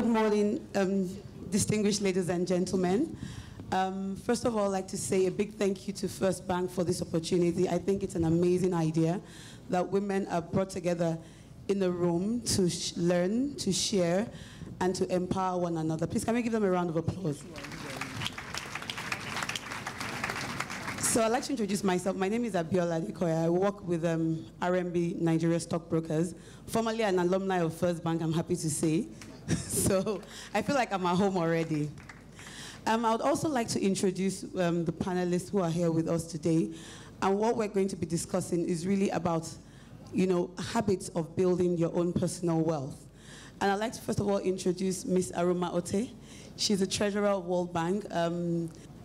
Good morning, distinguished ladies and gentlemen. First of all, I'd like to say a big thank you to First Bank for this opportunity. I think it's an amazing idea that women are brought together in a room to learn, to share, and to empower one another. Please, can we give them a round of applause? So I'd like to introduce myself. My name is Abiola Adekoya. I work with RMB Nigeria Stockbrokers, formerly an alumni of First Bank, I'm happy to say. So I feel like I'm at home already. I would also like to introduce the panelists who are here with us today. And what we're going to be discussing is really about, habits of building your own personal wealth. And I'd like to first of all introduce Ms. Aruma Ote. She's the treasurer of World Bank.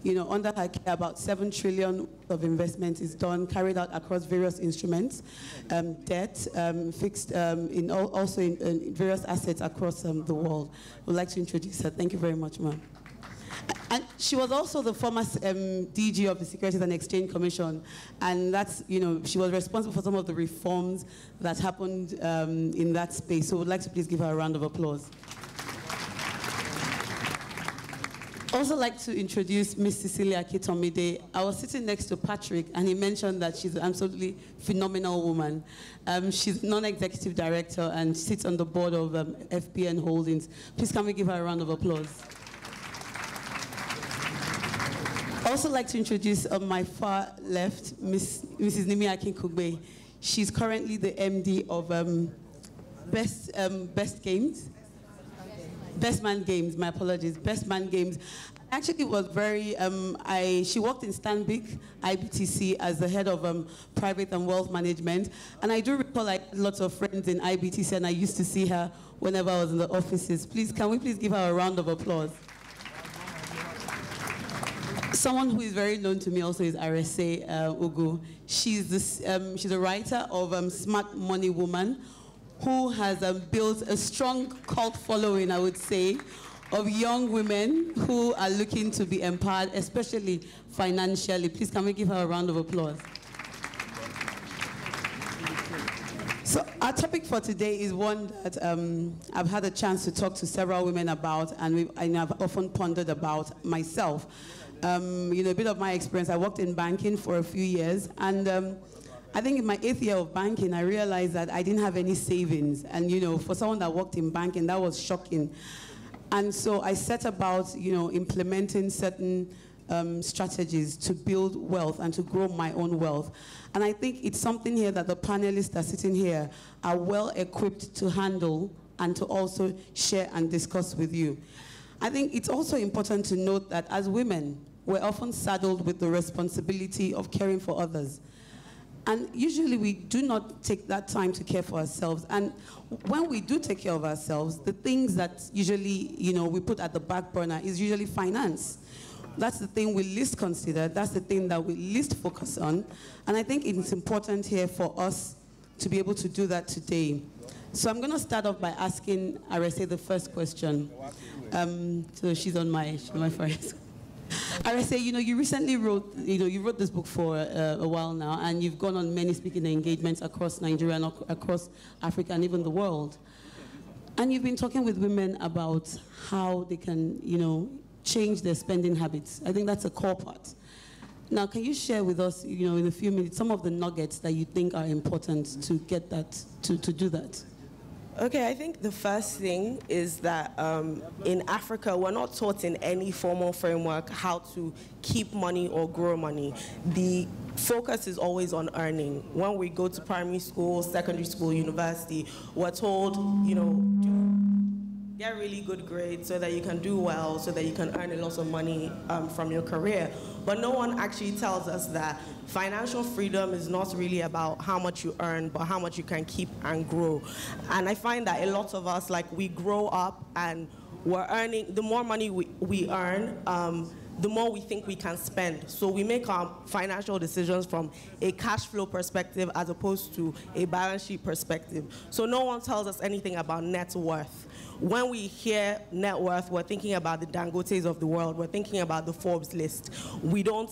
Under her care, about 7 trillion of investment is done, carried out across various instruments, debt, fixed, also in various assets across the world. We'd like to introduce her. Thank you very much, ma'am. And she was also the former DG of the Securities and Exchange Commission, and that's, she was responsible for some of the reforms that happened in that space. So we'd like to please give her a round of applause. Also like to introduce Ms. Cecilia Kitomide. I was sitting next to Patrick, and he mentioned that she's an absolutely phenomenal woman. She's non-executive director and sits on the board of FPN Holdings. Please can we give her a round of applause? I also like to introduce on my far left, Mrs. Nimi Akinkugbe. She's currently the MD of Best Man Games, my apologies, Best Man Games. Actually, it was very, she worked in Stanbic, IBTC, as the head of private and wealth management. And I do recall I had lots of friends in IBTC, and I used to see her whenever I was in the offices. Please, can we please give her a round of applause? Someone who is very known to me also is RSA Ugu. She's a writer of Smart Money Woman, who has built a strong cult following, I would say, of young women who are looking to be empowered, especially financially. Please, can we give her a round of applause? So our topic for today is one that I've had a chance to talk to several women about, and I've often pondered about myself. A bit of my experience, I worked in banking for a few years, and I think in my 8th year of banking, I realized that I didn't have any savings. And, for someone that worked in banking, that was shocking. And so I set about, implementing certain strategies to build wealth and to grow my own wealth. And I think it's something here that the panelists that are sitting here are well equipped to handle and to also share and discuss with you. I think it's also important to note that as women, we're often saddled with the responsibility of caring for others. And usually we do not take that time to care for ourselves. And when we do take care of ourselves, the things that usually, we put at the back burner is usually finance. That's the thing we least consider. That's the thing that we least focus on. And I think it's important here for us to be able to do that today. So I'm going to start off by asking RSA the first question. So she's on my first. RSA, you recently wrote, you wrote this book for a while now, and you've gone on many speaking engagements across Nigeria and across Africa and even the world. And you've been talking with women about how they can, change their spending habits. I think that's a core part. Now, can you share with us, in a few minutes, some of the nuggets that you think are important to get that, to do that? Okay, I think the first thing is that in Africa, we're not taught in any formal framework how to keep money or grow money. The focus is always on earning. When we go to primary school, secondary school, university, we're told, get really good grades so that you can do well, so that you can earn a lot of money from your career. But no one actually tells us that financial freedom is not really about how much you earn, but how much you can keep and grow. And I find that a lot of us, we grow up and we're earning, the more money we earn, the more we think we can spend. So we make our financial decisions from a cash flow perspective as opposed to a balance sheet perspective. So no one tells us anything about net worth. When we hear net worth, we're thinking about the Dangotes of the world. We're thinking about the Forbes list. We don't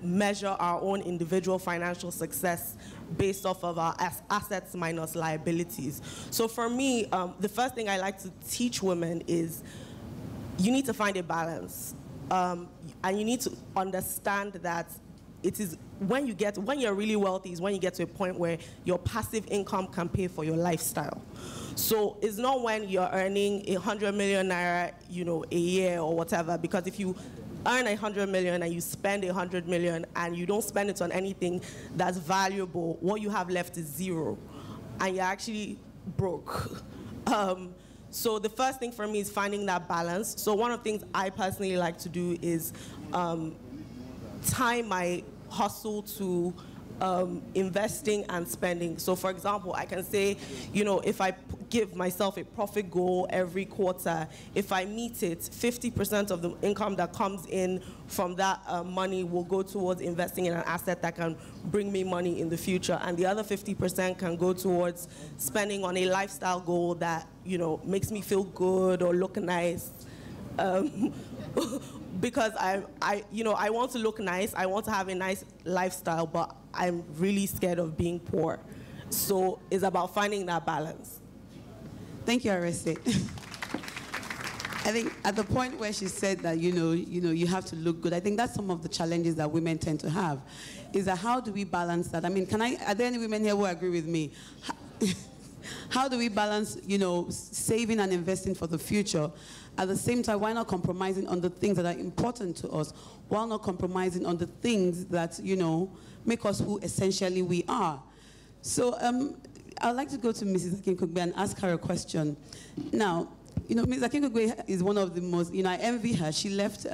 measure our own individual financial success based off of our assets minus liabilities. So for me, the first thing I like to teach women is you need to find a balance. And you need to understand that it is when you're really wealthy is when you get to a point where your passive income can pay for your lifestyle. So it's not when you're earning 100 million naira, a year or whatever, because if you earn 100 million and you spend 100 million and you don't spend it on anything that's valuable, what you have left is zero, and you're actually broke. So the first thing for me is finding that balance. So one of the things I personally like to do is tie my hustle to investing and spending. So for example, I can say, if I give myself a profit goal every quarter, if I meet it, 50% of the income that comes in from that money will go towards investing in an asset that can bring me money in the future, and the other 50% can go towards spending on a lifestyle goal that makes me feel good or look nice. Because I want to look nice, I want to have a nice lifestyle, but I'm really scared of being poor. So it's about finding that balance. Thank you, Arese. I think at the point where she said that, you have to look good, I think that's some of the challenges that women tend to have, is that how do we balance that? I mean, are there any women here who agree with me? How do we balance, saving and investing for the future? At the same time, why not compromising on the things that are important to us, while not compromising on the things that, make us who essentially we are? So I'd like to go to Mrs. Akinkugbe and ask her a question. Now, Mrs. Akinkugbe is one of the most, I envy her. She left,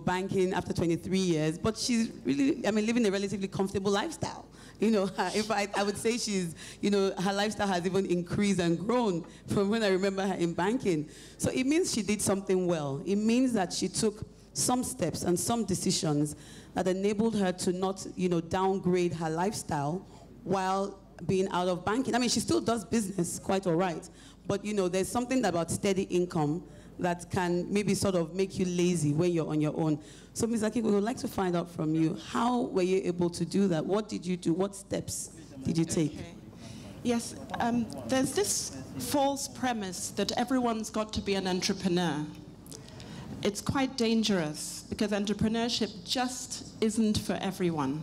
banking after 23 years, but she's really, living a relatively comfortable lifestyle. In fact, I would say she's, her lifestyle has even increased and grown from when I remember her in banking. So it means she did something well. It means that she took some steps and some decisions that enabled her to not, downgrade her lifestyle while being out of banking. I mean, she still does business quite all right, but, there's something about steady income that can maybe sort of make you lazy when you're on your own. So, Ms. Akinkugbe, we would like to find out from you, how were you able to do that? What did you do? What steps did you take? Okay. Yes, there's this false premise that everyone's got to be an entrepreneur. It's quite dangerous because entrepreneurship just isn't for everyone.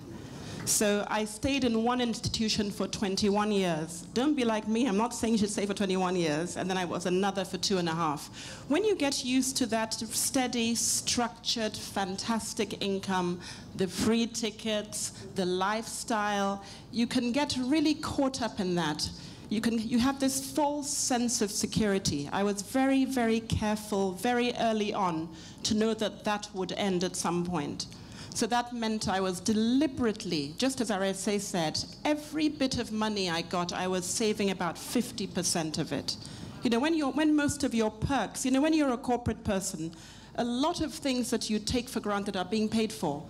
So I stayed in one institution for 21 years. Don't be like me, I'm not saying you should stay for 21 years, and then I was another for 2.5. When you get used to that steady, structured, fantastic income, the free tickets, the lifestyle, you can get really caught up in that. You have this false sense of security. I was very, very careful very early on to know that that would end at some point. So that meant I was deliberately, just as Arese said, every bit of money I got, I was saving about 50% of it. When most of your perks, when you're a corporate person, a lot of things that you take for granted are being paid for.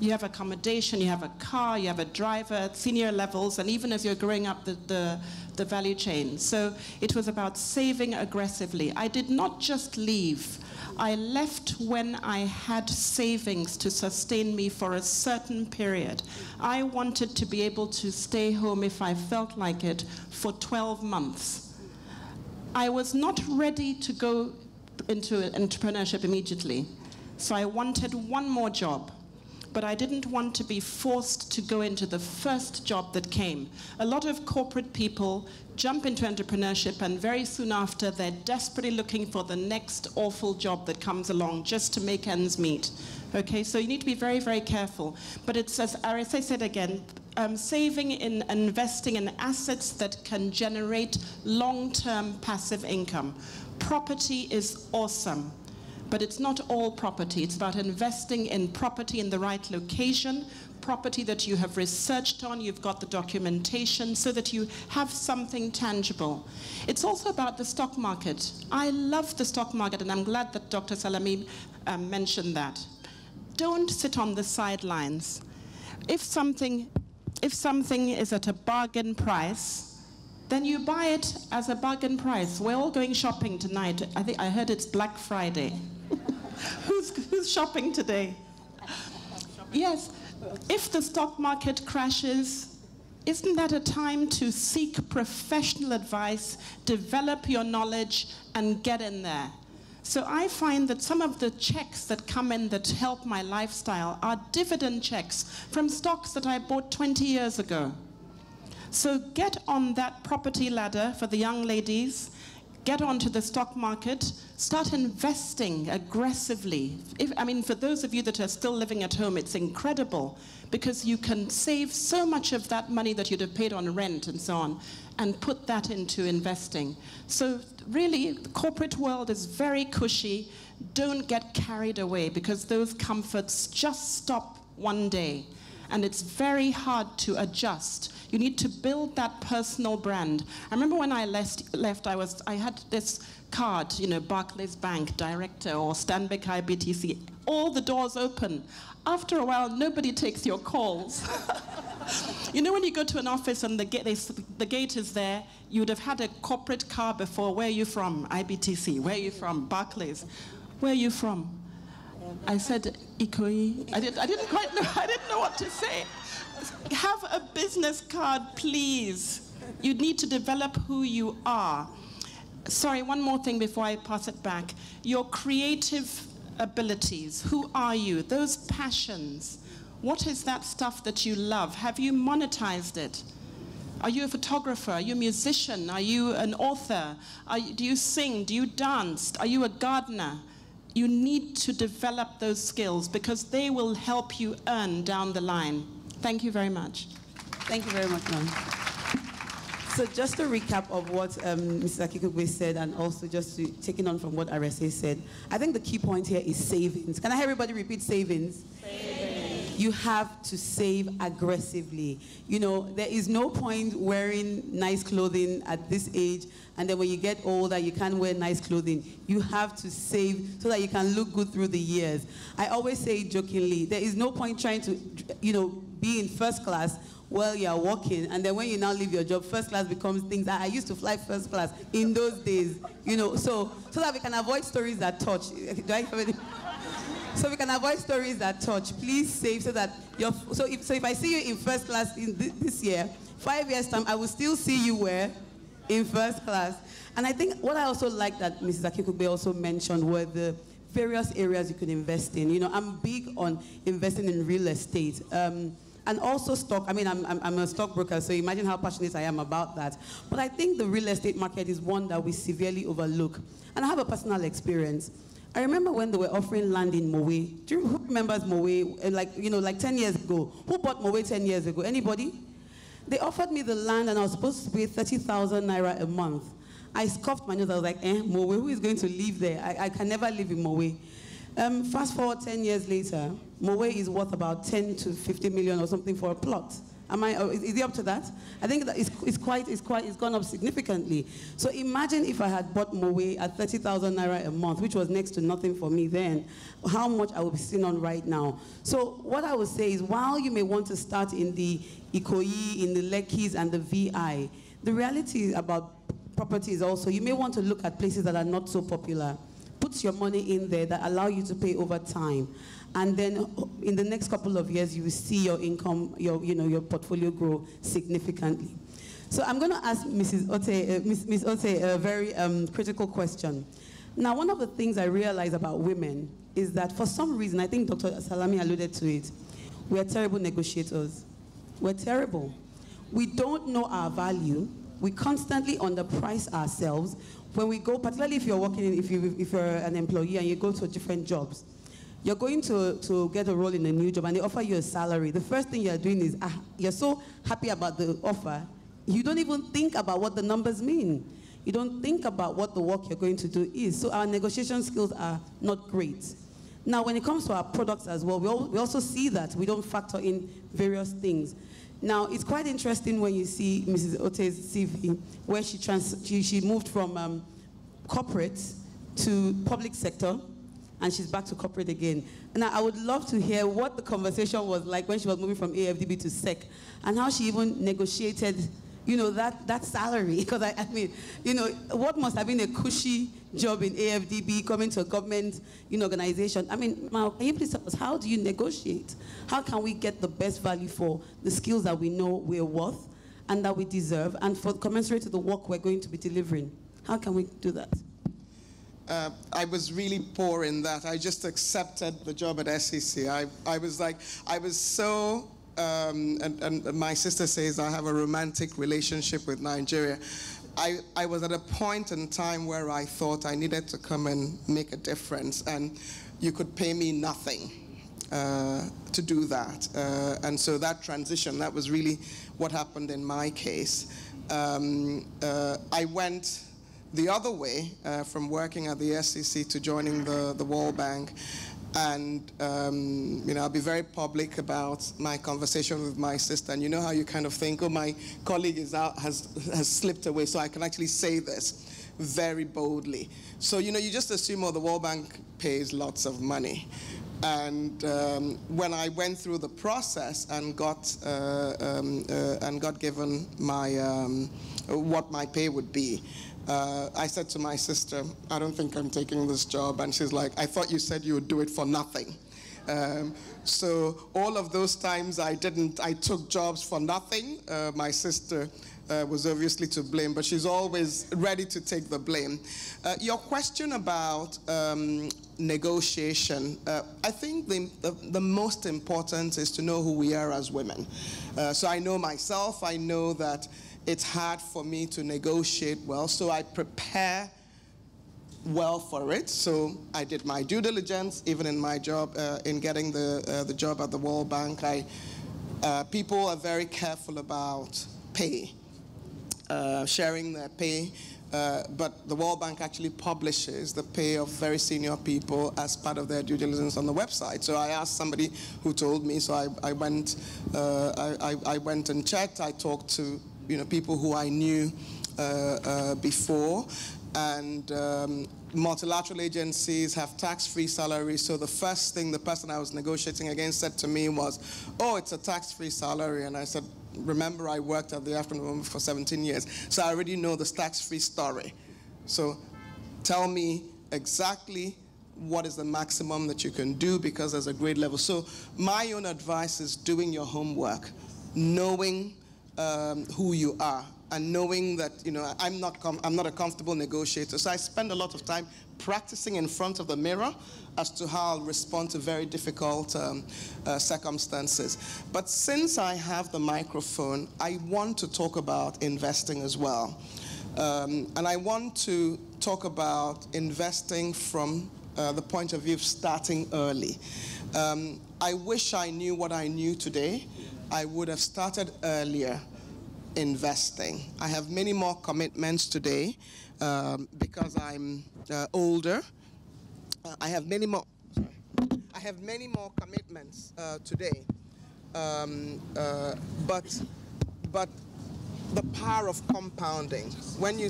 You have accommodation, you have a car, you have a driver at senior levels, and even as you're growing up the value chain. So it was about saving aggressively. I did not just leave. I left when I had savings to sustain me for a certain period. I wanted to be able to stay home if I felt like it for 12 months. I was not ready to go into entrepreneurship immediately. So I wanted one more job. But I didn't want to be forced to go into the first job that came. A lot of corporate people jump into entrepreneurship, and very soon after, they're desperately looking for the next awful job that comes along just to make ends meet. Okay, so you need to be very, very careful. But it's, as Arese said again, saving in investing in assets that can generate long-term passive income. Property is awesome. But it's not all property. It's about investing in property in the right location, property that you have researched on, you've got the documentation, so that you have something tangible. It's also about the stock market. I love the stock market, and I'm glad that Dr. Salami mentioned that. Don't sit on the sidelines. If something is at a bargain price, then you buy it as a bargain price. We're all going shopping tonight. I heard it's Black Friday. Who's shopping today? Yes, if the stock market crashes, isn't that a time to seek professional advice, develop your knowledge, and get in there? So I find that some of the checks that come in that help my lifestyle are dividend checks from stocks that I bought 20 years ago. So get on that property ladder for the young ladies, get onto the stock market, start investing aggressively. For those of you that are still living at home, it's incredible because you can save so much of that money that you'd have paid on rent and so on and put that into investing. So really, the corporate world is very cushy. Don't get carried away because those comforts just stop one day. And it's very hard to adjust. You need to build that personal brand. I remember when I left, I had this card, Barclays Bank, Director, or Stanbic IBTC, all the doors open. After a while, nobody takes your calls. When you go to an office and the gate is there, you would have had a corporate car before. Where are you from? IBTC. Where are you from? Barclays. Where are you from? I said, Ikoyi. I didn't quite know. I didn't know what to say. Have a business card, please. You need to develop who you are. Sorry, one more thing before I pass it back. Your creative abilities. Who are you? Those passions. What is that stuff that you love? Have you monetized it? Are you a photographer? Are you a musician? Are you an author? Do you sing? Do you dance? Are you a gardener? You need to develop those skills because they will help you earn down the line. Thank you very much. Thank you very much, ma'am. So just a recap of what Mrs. Akikugbe said and also just taking on from what RSA said, I think the key point here is savings. Can I hear everybody repeat savings? Savings. You have to save aggressively. There is no point wearing nice clothing at this age and then when you get older, you can't wear nice clothing. You have to save so that you can look good through the years. I always say jokingly, there is no point trying to, be in first class while you are working, and then when you now leave your job, first class becomes things that I used to fly first class in those days, so that we can avoid stories that touch. Do I have any? So we can avoid stories that touch. Please save so that if I see you in first class in this year, 5 years time, I will still see you where? In first class. And I think what I also like that Mrs. Akikugbe also mentioned were the various areas you could invest in. I'm big on investing in real estate. And also stock. I'm a stockbroker, so imagine how passionate I am about that. But I think the real estate market is one that we severely overlook. And I have a personal experience. I remember when they were offering land in Mowe. Who remembers Mowe? Like 10 years ago. Who bought Mowe 10 years ago? Anybody? They offered me the land and I was supposed to pay 30,000 naira a month. I scoffed my nose. I was like, Mowe, who is going to live there? I can never live in Mowe. Fast forward 10 years later, Mowe is worth about 10 to 50 million or something for a plot. Is it up to that? I think that it's gone up significantly. So imagine if I had bought Mowe at 30,000 naira a month, which was next to nothing for me then, how much I would be sitting on right now. So what I would say is, while you may want to start in the Ikoyi, in the Lekkis and the VI, the reality about property is also, you may want to look at places that are not so popular. Put your money in there that allow you to pay over time. And then in the next couple of years, you will see your income, your portfolio grow significantly. So I'm going to ask Ms. Ote a very critical question. Now, one of the things I realize about women is that for some reason, I think Dr. Salami alluded to it, we are terrible negotiators. We're terrible. We don't know our value. We constantly underprice ourselves. When we go, particularly if you're working, if you're an employee and you go to different jobs, you're going to get a role in a new job and they offer you a salary. The first thing you're doing is, you're so happy about the offer, you don't even think about what the numbers mean. You don't think about what the work you're going to do is. So our negotiation skills are not great. Now, when it comes to our products as well, we also see that we don't factor in various things. Now, it's quite interesting when you see Mrs. Ote's CV, where she moved from corporate to public sector, and she's back to corporate again. And I would love to hear what the conversation was like when she was moving from AFDB to SEC, and how she even negotiated, you know, that salary. Because I mean, you know, what must have been a cushy job in AFDB, coming to a government, you know, organization. I mean, Mal, can you please tell us, how do you negotiate? How can we get the best value for the skills that we know we're worth and that we deserve, and for commensurate to the work we're going to be delivering? How can we do that? I was really poor in that. I just accepted the job at SEC. I was so, and my sister says I have a romantic relationship with Nigeria. I was at a point in time where I thought I needed to come and make a difference, and you could pay me nothing to do that. And so that transition, that was really what happened in my case. I went the other way, from working at the SEC to joining the World Bank. And you know, I'll be very public about my conversation with my sister. And you know how you kind of think, oh, my colleague is out, has slipped away, so I can actually say this very boldly. So, you know, you just assume, oh, the World Bank pays lots of money. And when I went through the process and got given my what my pay would be, I said to my sister, I don't think I'm taking this job. And she's like, I thought you said you would do it for nothing. So all of those times I took jobs for nothing. My sister was obviously to blame, but she's always ready to take the blame. Your question about negotiation, I think the most important is to know who we are as women. So I know myself, I know that it's hard for me to negotiate well, so I prepare well for it. So I did my due diligence, even in my job, in getting the job at the World Bank. People are very careful about pay, sharing their pay, but the World Bank actually publishes the pay of very senior people as part of their due diligence on the website. So I asked somebody who told me, so I went and checked. I talked to people who I knew before, and multilateral agencies have tax-free salaries. So the first thing the person I was negotiating against said to me was, oh, it's a tax-free salary. And I said, remember, I worked at the African Women for 17 years, so I already know the tax-free story. So tell me exactly what is the maximum that you can do, because there's a grade level. So my own advice is doing your homework, knowing who you are, and knowing that I'm not a comfortable negotiator. So I spend a lot of time practicing in front of the mirror as to how I'll respond to very difficult circumstances. But since I have the microphone, I want to talk about investing as well. And I want to talk about investing from the point of view of starting early. I wish I knew what I knew today. I would have started earlier investing. I have many more commitments today because I'm older. I have many more commitments today. But the power of compounding. When you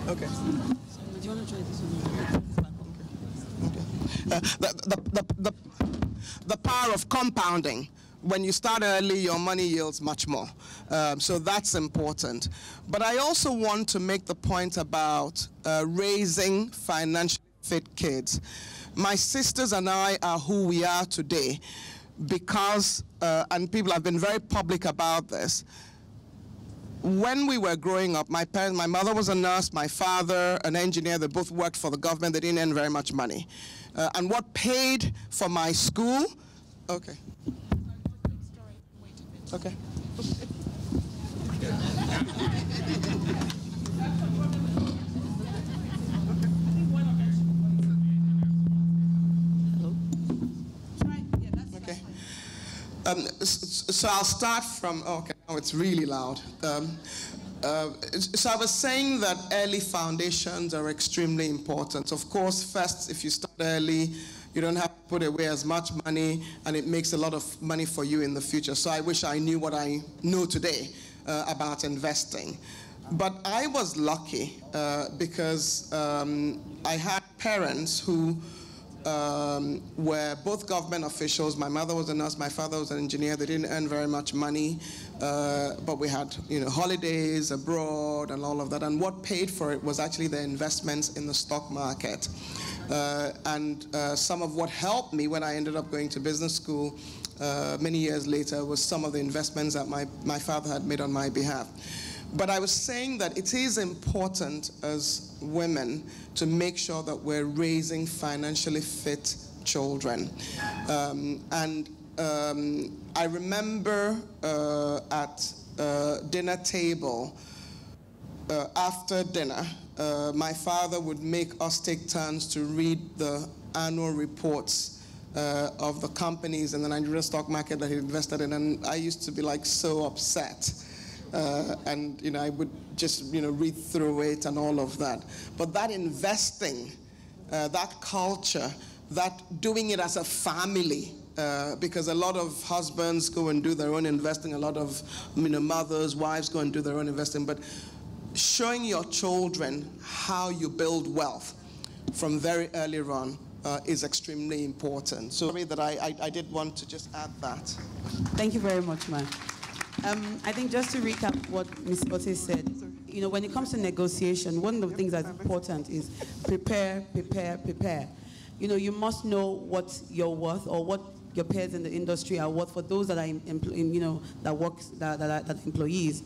okay. Do you want to try this one? Okay. The power of compounding. When you start early, your money yields much more. So that's important. But I also want to make the point about raising financially fit kids. My sisters and I are who we are today because, and people have been very public about this, when we were growing up, my mother was a nurse, my father an engineer. They both worked for the government. They didn't earn very much money. And what paid for my school, okay. Okay. Okay. So I'll start from, okay, now it's really loud. So I was saying that early foundations are extremely important. Of course, first, if you start early, you don't have to put away as much money, and it makes a lot of money for you in the future. So I wish I knew what I know today about investing. But I was lucky because I had parents who were both government officials. My mother was a nurse, my father was an engineer. They didn't earn very much money, but we had, holidays abroad and all of that. And what paid for it was actually their investments in the stock market. And some of what helped me when I ended up going to business school many years later was some of the investments that my father had made on my behalf. But I was saying that it is important as women to make sure that we're raising financially fit children. I remember at dinner table, after dinner, my father would make us take turns to read the annual reports of the companies in the Nigerian stock market that he invested in, and I used to be like so upset. And I would just read through it and all of that. But that investing, that culture, that doing it as a family, because a lot of husbands go and do their own investing, a lot of mothers, wives go and do their own investing, but showing your children how you build wealth from very early on is extremely important. So sorry that I did want to just add that. Thank you very much, ma'am. I think just to recap what Ms. Ote said, when it comes to negotiation, one of the things that's important is prepare. You must know what you're worth or what your peers in the industry are worth for those that are that are employees.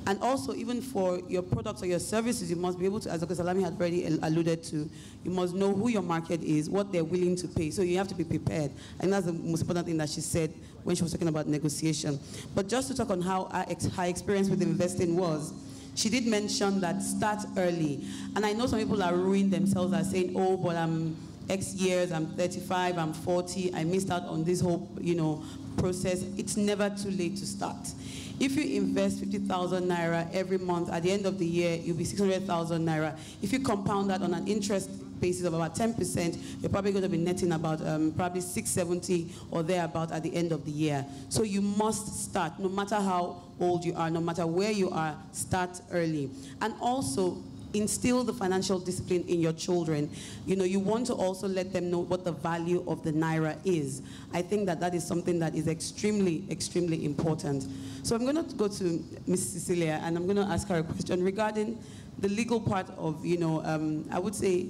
And also, even for your products or your services, you must be able to, as Dr. Salami had already alluded to, you must know who your market is, what they're willing to pay. So you have to be prepared. And that's the most important thing that she said when she was talking about negotiation. But just to talk on how her experience with investing was, she did mention that start early. And I know some people are ruining themselves by saying, oh, but I'm X years, I'm 35, I'm 40, I missed out on this whole, process. It's never too late to start. If you invest 50,000 naira every month, at the end of the year, you'll be 600,000 naira. If you compound that on an interest basis of about 10%, you're probably going to be netting about probably 670 or thereabout at the end of the year. So you must start, no matter how old you are, no matter where you are, start early. And also, instill the financial discipline in your children. You want to also let them know what the value of the naira is. I think that is something that is extremely, extremely important. So I'm going to go to Ms. Cecilia, and I'm going to ask her a question regarding the legal part of, I would say,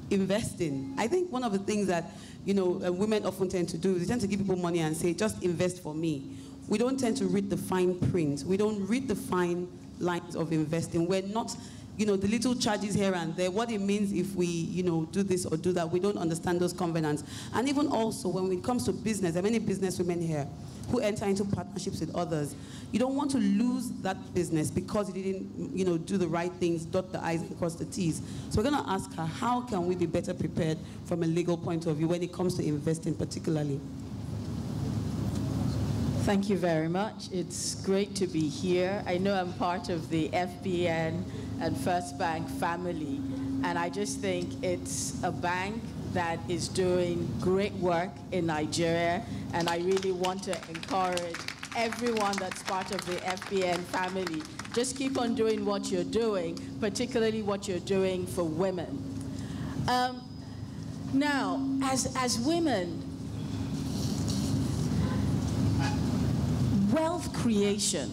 investing. I think one of the things that, women often tend to do is they tend to give people money and say, just invest for me. We don't tend to read the fine print. We don't read the fine lines of investing. We're not, the little charges here and there, what it means if we, do this or do that. We don't understand those covenants. And even also, when it comes to business, there are many business women here who enter into partnerships with others. You don't want to lose that business because you didn't, do the right things, dot the I's and cross the T's. So we're going to ask her, how can we be better prepared from a legal point of view when it comes to investing particularly? Thank you very much. It's great to be here. I know I'm part of the FBN and First Bank family, and I just think it's a bank that is doing great work in Nigeria, and I really want to encourage everyone that's part of the FBN family. Just keep on doing what you're doing, particularly what you're doing for women. Now, as women, wealth creation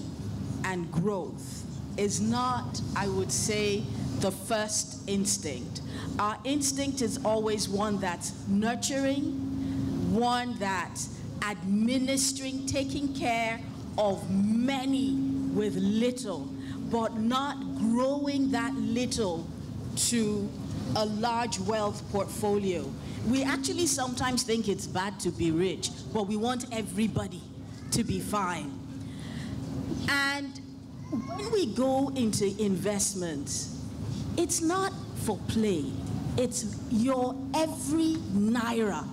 and growth is not, I would say, the first instinct. Our instinct is always one that's nurturing, one that's administering, taking care of many with little, but not growing that little to a large wealth portfolio. We actually sometimes think it's bad to be rich, but we want everybody to be fine. And when we go into investments, it's not for play. It's your every naira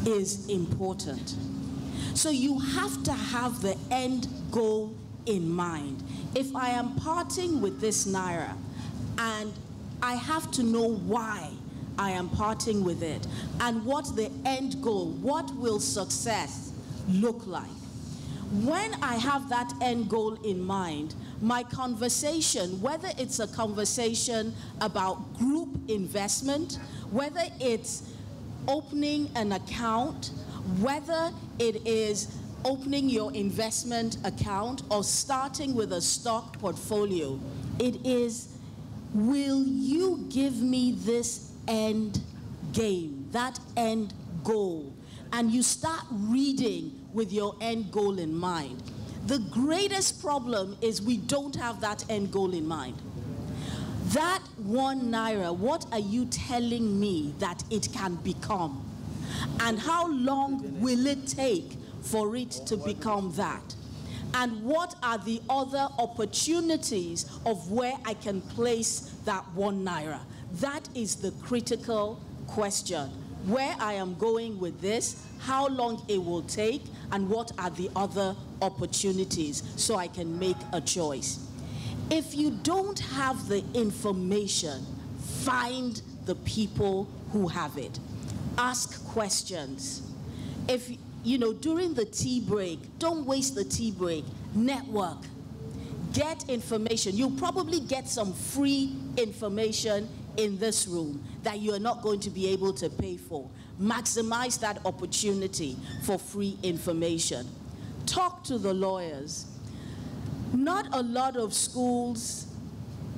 is important. So you have to have the end goal in mind. If I am parting with this naira, and I have to know why I am parting with it, and what the end goal, what will success look like? When I have that end goal in mind, my conversation, whether it's a conversation about group investment, whether it's opening an account, whether it is opening your investment account or starting with a stock portfolio, it is, will you give me this end game, that end goal? And you start reading with your end goal in mind. The greatest problem is we don't have that end goal in mind. That 1 naira, what are you telling me that it can become? And how long will it take for it to become that? And what are the other opportunities of where I can place that 1 naira? That is the critical question. Where I am going with this, how long it will take, and what are the other opportunities so I can make a choice. If you don't have the information, find the people who have it. Ask questions. If you know, during the tea break, don't waste the tea break. Network. Get information. You'll probably get some free information in this room that you're not going to be able to pay for. Maximize that opportunity for free information. Talk to the lawyers. Not a lot of schools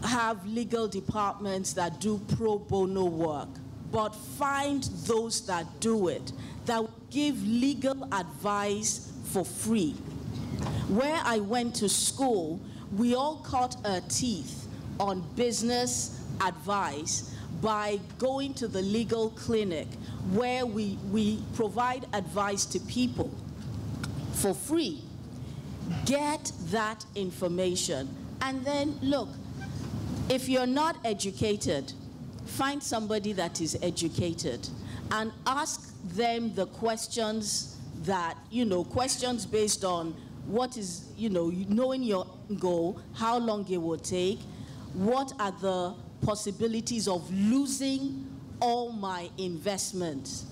have legal departments that do pro bono work, but find those that do it, that give legal advice for free. Where I went to school, we all cut our teeth on business advice by going to the legal clinic, where we provide advice to people for free. Get that information. And then look, if you're not educated, find somebody that is educated and ask them the questions that, you know, questions based on what is, you know, knowing your goal, how long it will take, what are the possibilities of losing all my investments.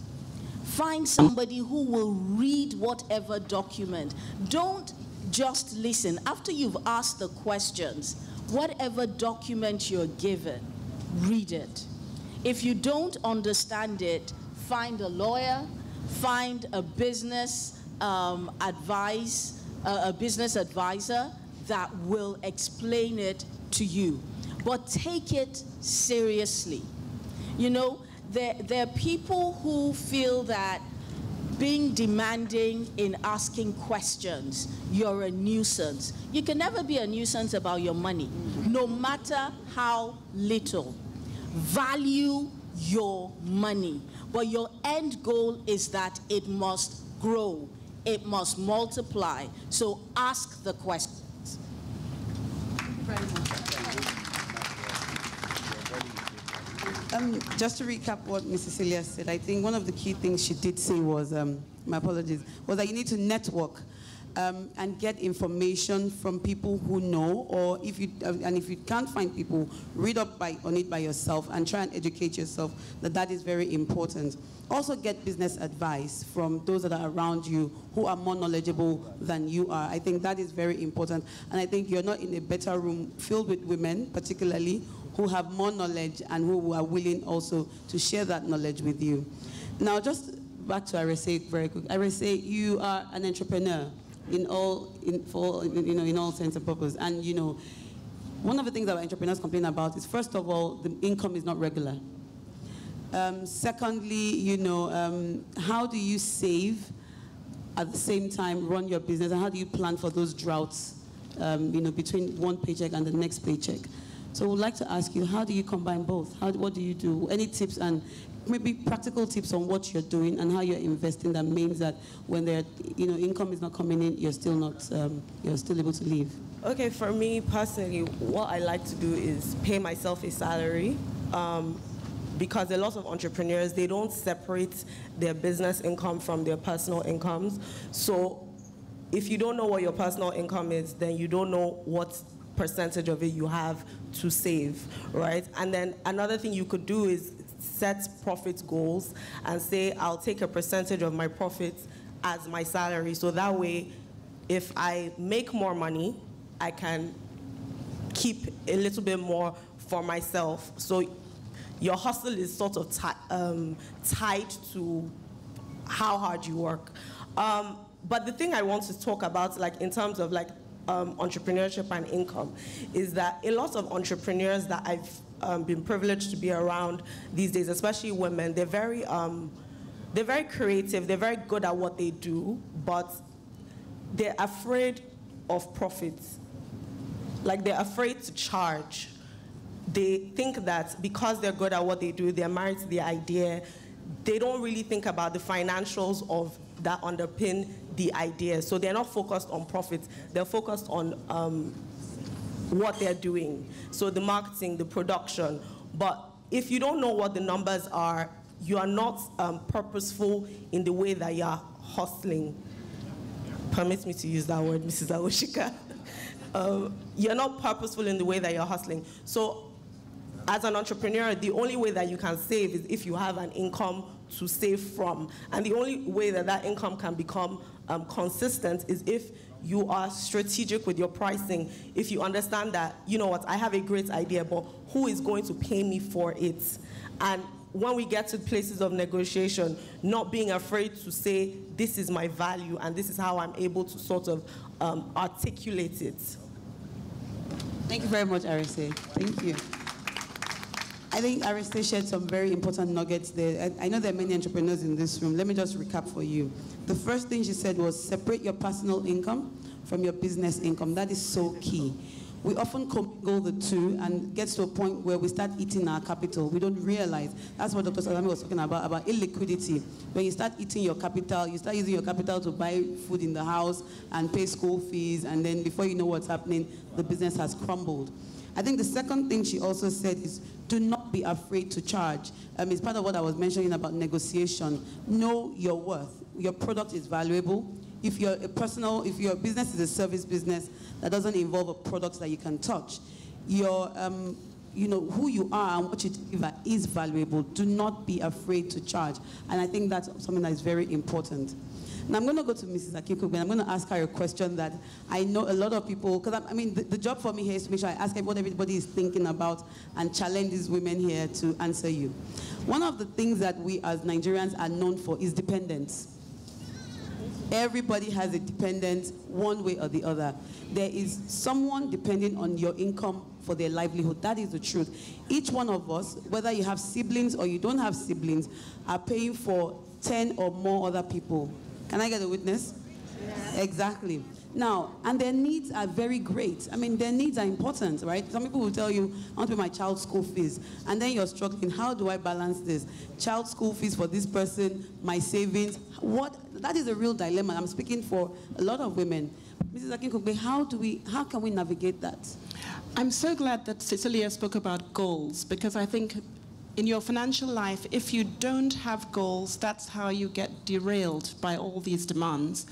Find somebody who will read whatever document. Don't just listen. After you've asked the questions, whatever document you're given, read it. If you don't understand it, find a lawyer, find a business a business advisor that will explain it to you. But take it seriously. You know, there are people who feel that being demanding in asking questions, you're a nuisance. You can never be a nuisance about your money, no matter how little. Value your money. But your end goal is that it must grow, it must multiply. So ask the questions. Just to recap what Mrs. Celia said, I think one of the key things she did say was, my apologies, was that you need to network and get information from people who know, or if you can't find people, read up on it by yourself and try and educate yourself. That is very important. Also get business advice from those that are around you who are more knowledgeable than you are. I think that is very important. And I think you're not in a better room filled with women, particularly, who have more knowledge and who are willing also to share that knowledge with you. Now, just back to RSA very quick. RSA, you are an entrepreneur in all sense and purpose. And you know, one of the things that entrepreneurs complain about is, first of all, the income is not regular. Secondly, you know, how do you save at the same time run your business, and how do you plan for those droughts, you know, between one paycheck and the next paycheck? So we'd like to ask you, how do you combine both? What do you do? Any tips and maybe practical tips on what you're doing and how you're investing that means that when there, you know, income is not coming in, you're still not, you're still able to live? Okay, for me personally, what I like to do is pay myself a salary. Because a lot of entrepreneurs, they don't separate their business income from their personal incomes. So if you don't know what your personal income is, then you don't know what percentage of it you have to save, right? And then another thing you could do is set profit goals and say, I'll take a percentage of my profits as my salary. So that way, if I make more money, I can keep a little bit more for myself. So your hustle is sort of tied to how hard you work. But the thing I want to talk about, like in terms of like entrepreneurship and income, is that a lot of entrepreneurs that I've been privileged to be around these days, especially women, they're very creative, they're very good at what they do, but they're afraid of profits. Like they're afraid to charge. They think that because they're good at what they do, they're married to the idea, they don't really think about the financials of that underpin the idea. So they're not focused on profits, they're focused on what they're doing. So the marketing, the production. But if you don't know what the numbers are, you are not purposeful in the way that you're hustling. Permit me to use that word, Mrs. Awoshika. You're not purposeful in the way that you're hustling. So as an entrepreneur, the only way that you can save is if you have an income to save from. And the only way that that income can become consistent is if you are strategic with your pricing. If you understand that, you know what, I have a great idea, but who is going to pay me for it? And when we get to places of negotiation, not being afraid to say, this is my value and this is how I'm able to sort of articulate it. Thank you very much, Ariste. Thank you. I think Ariste shared some very important nuggets there. I know there are many entrepreneurs in this room. Let me just recap for you. The first thing she said was separate your personal income from your business income. That is so key. We often commingle the two and get to a point where we start eating our capital. We don't realize. That's what Dr. Salami was talking about illiquidity. When you start eating your capital, you start using your capital to buy food in the house and pay school fees, and then before you know what's happening, the business has crumbled. I think the second thing she also said is do not be afraid to charge. It's part of what I was mentioning about negotiation. Know your worth. Your product is valuable. If your business is a service business that doesn't involve a product that you can touch, your, who you are and what you deliver is valuable. Do not be afraid to charge. And I think that's something that is very important. Now I'm going to go to Mrs. Akikugbe. I'm going to ask her a question that I know a lot of people, because the job for me here is to make sure I ask what everybody is thinking about and challenge these women here to answer you. One of the things that we as Nigerians are known for is dependence. Everybody has a dependent one way or the other. There is someone depending on your income for their livelihood. That is the truth. Each one of us, whether you have siblings or you don't have siblings, are paying for 10 or more other people. Can I get a witness? Yeah. Exactly. Now, and their needs are very great. I mean, their needs are important, right? Some people will tell you, I want to pay my child's school fees. And then you're struggling, how do I balance this? Child school fees for this person, my savings. That is a real dilemma. I'm speaking for a lot of women. Mrs. Akinkunbe, how can we navigate that? I'm so glad that Cecilia spoke about goals, because I think in your financial life, if you don't have goals, that's how you get derailed by all these demands.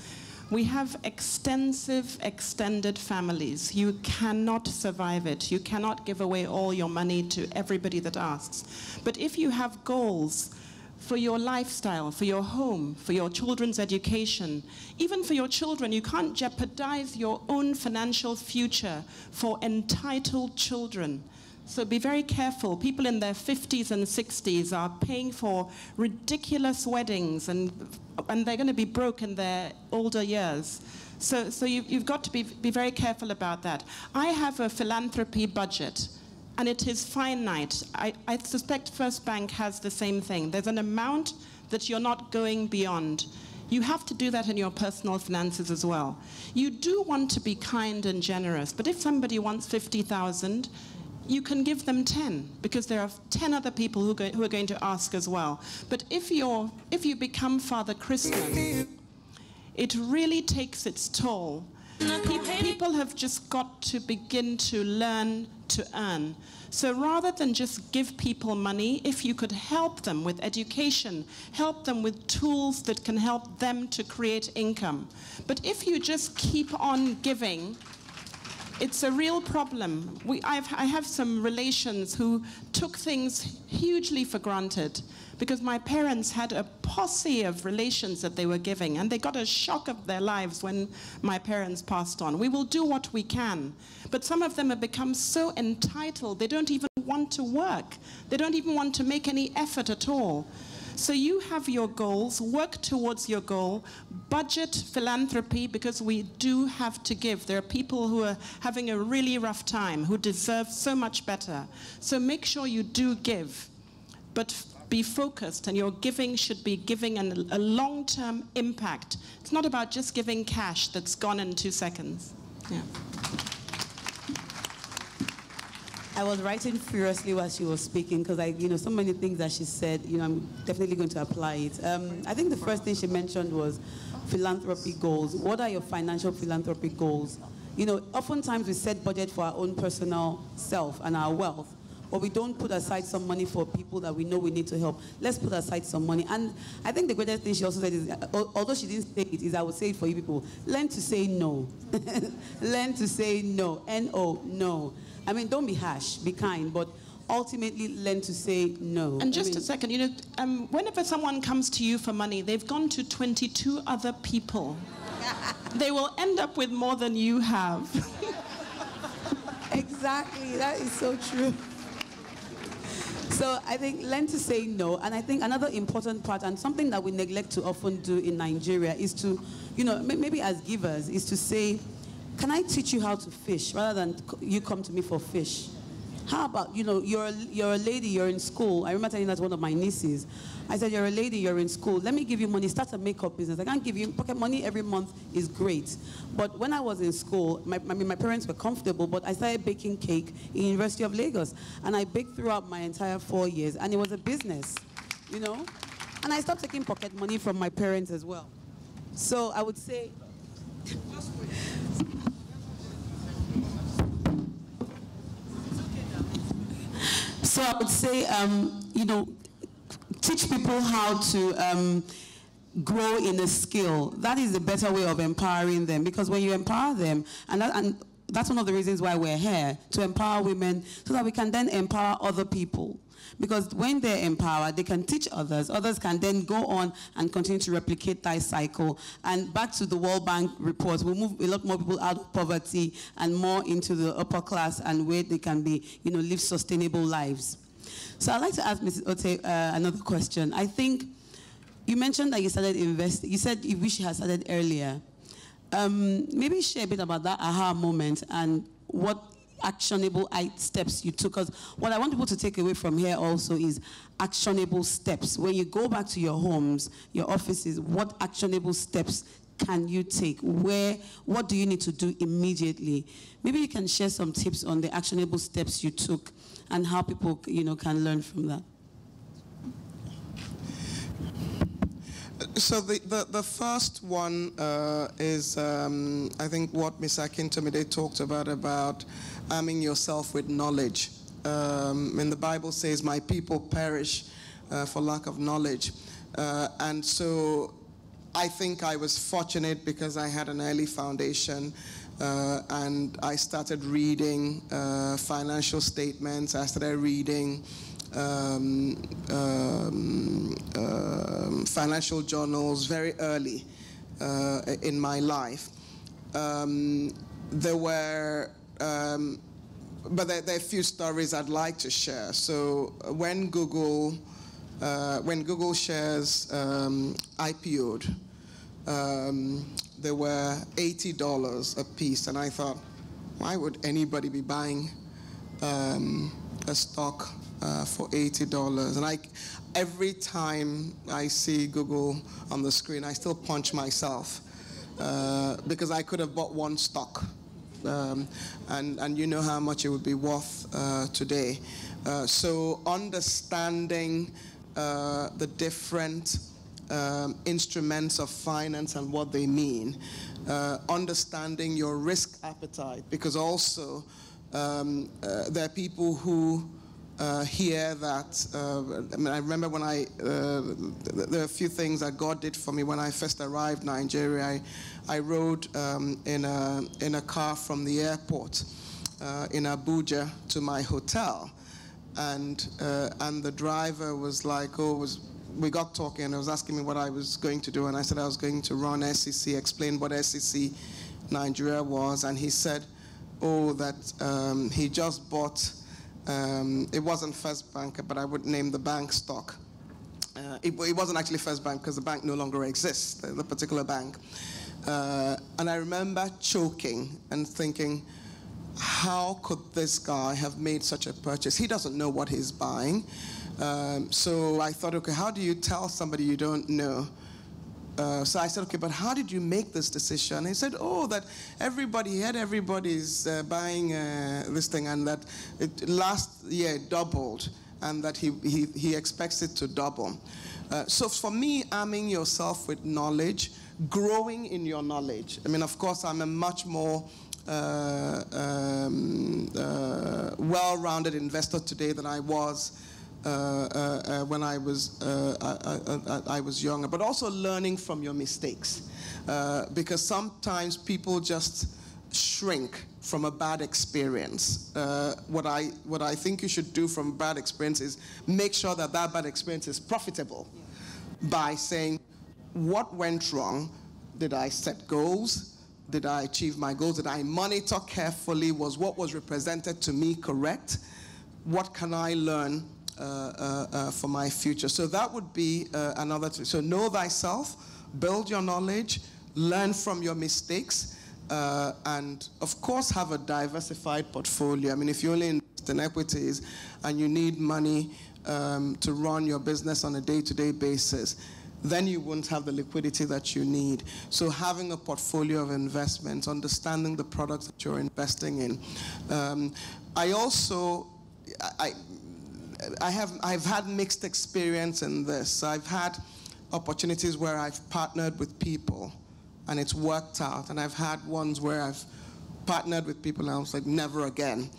We have extensive, extended families. You cannot survive it. You cannot give away all your money to everybody that asks. But if you have goals for your lifestyle, for your home, for your children's education, even for your children, you can't jeopardize your own financial future for entitled children. So be very careful. People in their 50s and 60s are paying for ridiculous weddings, and they're going to be broke in their older years. So you've got to be very careful about that. I have a philanthropy budget, and it is finite. I suspect First Bank has the same thing. There's an amount that you're not going beyond. You have to do that in your personal finances as well. You do want to be kind and generous, but if somebody wants 50,000, you can give them 10, because there are 10 other people who are going to ask as well. But if you become Father Christmas, it really takes its toll. People have just got to begin to learn to earn. So rather than just give people money, if you could help them with education, help them with tools that can help them to create income. But if you just keep on giving, it's a real problem. I have some relations who took things hugely for granted, because my parents had a posse of relations that they were giving, and they got a shock of their lives when my parents passed on. We will do what we can. But some of them have become so entitled, they don't even want to work. They don't even want to make any effort at all. So you have your goals, work towards your goal, budget philanthropy, because we do have to give. There are people who are having a really rough time, who deserve so much better. So make sure you do give, but be focused, and your giving should be giving a long-term impact. It's not about just giving cash that's gone in 2 seconds. Yeah. I was writing furiously while she was speaking because so many things that she said, I'm definitely going to apply it. I think the first thing she mentioned was philanthropy goals. What are your financial philanthropy goals? Oftentimes we set budget for our own personal self and our wealth, but we don't put aside some money for people that we know we need to help. Let's put aside some money. And I think the greatest thing she also said is, although she didn't say it, is I would say it for you people, learn to say no. Learn to say no. N-O, no. I mean, don't be harsh, be kind, but ultimately learn to say no. And just a second, whenever someone comes to you for money, they've gone to 22 other people. They will end up with more than you have. Exactly, that is so true. So I think learn to say no. And I think another important part, and something that we neglect to often do in Nigeria, is to, maybe as givers, is to say, can I teach you how to fish rather than you come to me for fish? How about, you're a lady, you're in school. I remember telling that to one of my nieces. I said, you're a lady, you're in school. Let me give you money, start a makeup business. I can't give you pocket money every month is great. But when I was in school, my parents were comfortable, but I started baking cake in University of Lagos. And I baked throughout my entire 4 years, and it was a business, And I stopped taking pocket money from my parents as well. So I would say, so I would say, teach people how to grow in a skill. That is the better way of empowering them, because when you empower them, and that's one of the reasons why we're here, to empower women so that we can then empower other people. Because when they're empowered, they can teach others. Others can then go on and continue to replicate that cycle. And back to the World Bank reports, we'll move a lot more people out of poverty and more into the upper class, and where they can be, live sustainable lives. So I'd like to ask Mrs. Ote another question. I think you mentioned that you started investing. You said you wish you had started earlier. Maybe share a bit about that aha moment and what actionable steps you took. Because what I want people to take away from here also is actionable steps. When you go back to your homes, your offices, what actionable steps can you take? What do you need to do immediately? Maybe you can share some tips on the actionable steps you took and how people, can learn from that. So the first one is, I think, what Ms. Akintomide talked about arming yourself with knowledge. And the Bible says, my people perish for lack of knowledge. And so I think I was fortunate because I had an early foundation, and I started reading financial statements. I started reading financial journals very early in my life. There are a few stories I'd like to share. So when Google shares IPO'd, they were $80 a piece, and I thought, why would anybody be buying a stock for $80? And every time I see Google on the screen, I still punch myself because I could have bought one stock, and you know how much it would be worth today. So understanding the different instruments of finance and what they mean, understanding your risk appetite, because also there are people who hear that. I remember when there are a few things that God did for me when I first arrived in Nigeria. I rode in a car from the airport in Abuja to my hotel, and the driver was like, we got talking, and he was asking me what I was going to do, and I said I was going to run SEC, explained what SEC Nigeria was, and he said, oh, that he just bought, it wasn't First Bank, but I would name the bank stock. It wasn't actually First Bank because the bank no longer exists, the particular bank. And I remember choking and thinking, how could this guy have made such a purchase? He doesn't know what he's buying. So I thought, okay, how do you tell somebody you don't know? So I said, okay, but how did you make this decision? He said, oh, that everybody's buying this thing, and that last year it doubled, and that he expects it to double. So for me, arming yourself with knowledge, growing in your knowledge. I mean, of course, I'm a much more well-rounded investor today than I was when I was younger, but also learning from your mistakes, because sometimes people just shrink from a bad experience. What I think you should do from bad experience is make sure that that bad experience is profitable by saying, what went wrong? Did I set goals? Did I achieve my goals? Did I monitor carefully? Was what was represented to me correct? What can I learn for my future? So that would be another thing. So know thyself, build your knowledge, learn from your mistakes, and of course have a diversified portfolio. I mean, if you only invest in equities and you need money to run your business on a day-to-day basis, then you won't have the liquidity that you need. So having a portfolio of investments, understanding the products that you're investing in. I've had mixed experience in this. I've had opportunities where I've partnered with people and it's worked out, and I've had ones where I've partnered with people and I was like, never again.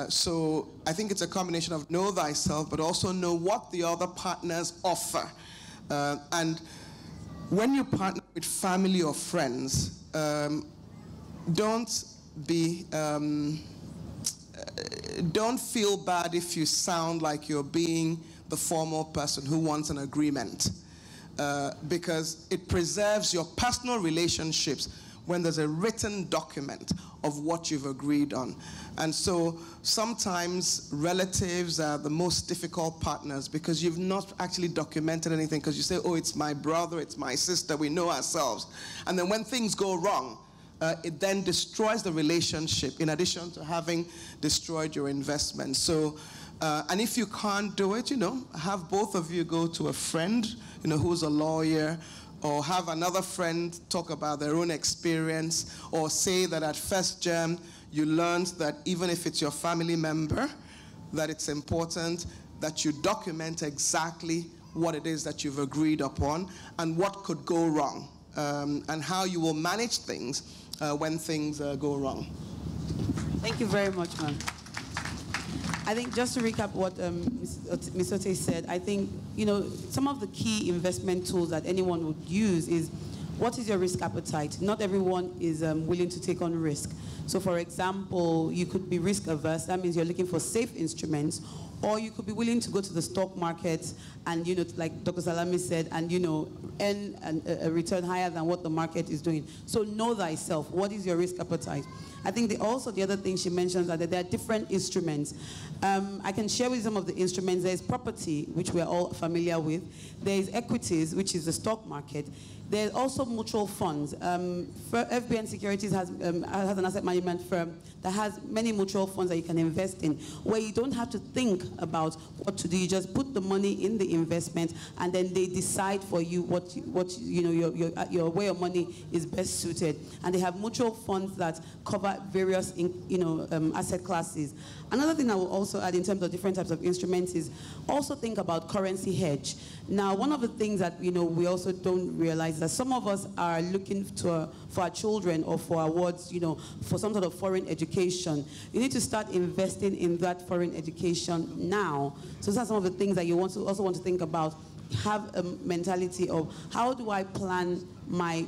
So I think it's a combination of know thyself, but also know what the other partners offer. And when you partner with family or friends, don't feel bad if you sound like you're being the formal person who wants an agreement, because it preserves your personal relationships when there's a written document of what you've agreed on. And so sometimes relatives are the most difficult partners because you've not actually documented anything, because you say, oh, it's my brother, it's my sister, we know ourselves. And then when things go wrong, it then destroys the relationship in addition to having destroyed your investment. So, and if you can't do it, have both of you go to a friend, who's a lawyer, or have another friend talk about their own experience, or say that at First Gem you learned that even if it's your family member, that it's important that you document exactly what it is that you've agreed upon and what could go wrong, and how you will manage things when things go wrong. Thank you very much, ma'am. I think just to recap what Ms. Ote said, I think, some of the key investment tools that anyone would use is, what is your risk appetite? Not everyone is willing to take on risk. So for example, you could be risk averse. That means you're looking for safe instruments, or you could be willing to go to the stock market and, like Dr. Salami said, and, earn a return higher than what the market is doing. So know thyself. What is your risk appetite? I think the other thing she mentions are that there are different instruments. I can share with you some of the instruments. There's property, which we're all familiar with. There's equities, which is the stock market. There's also mutual funds. FBN Securities has an asset management firm that has many mutual funds that you can invest in, where you don't have to think about what to do. You just put the money in the investment, and then they decide for you what your way of money is best suited. And they have mutual funds that cover various asset classes. Another thing I will also add in terms of different types of instruments is also think about currency hedge. Now, one of the things that we also don't realize is that some of us are looking for our children or for our wards, for some sort of foreign education. You need to start investing in that foreign education now. So those are some of the things that you also want to think about. Have a mentality of, how do I plan my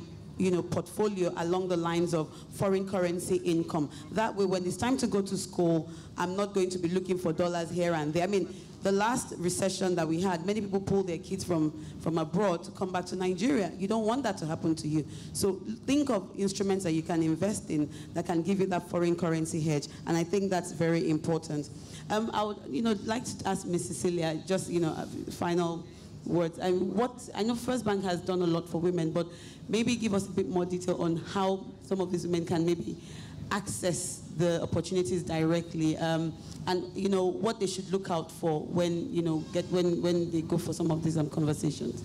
portfolio along the lines of foreign currency income. That way, when it's time to go to school, I'm not going to be looking for dollars here and there. I mean, the last recession that we had, many people pulled their kids from abroad to come back to Nigeria. You don't want that to happen to you. So think of instruments that you can invest in that can give you that foreign currency hedge. And I think that's very important. I would, like to ask Ms. Cecilia, just, final words. I know First Bank has done a lot for women, but maybe give us a bit more detail on how some of these women can maybe access the opportunities directly, and what they should look out for when when they go for some of these conversations.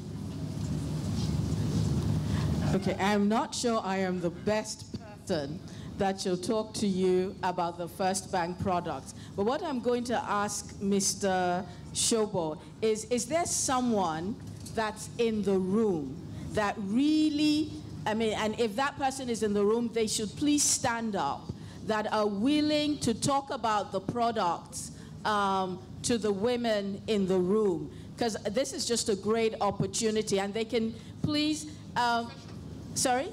Okay, I'm not sure I am the best person that shall talk to you about the First Bank products. But what I'm going to ask Mr. Shobo is there someone that's in the room that really, and if that person is in the room, they should please stand up, that are willing to talk about the products to the women in the room. Because this is just a great opportunity, and they can please, sorry?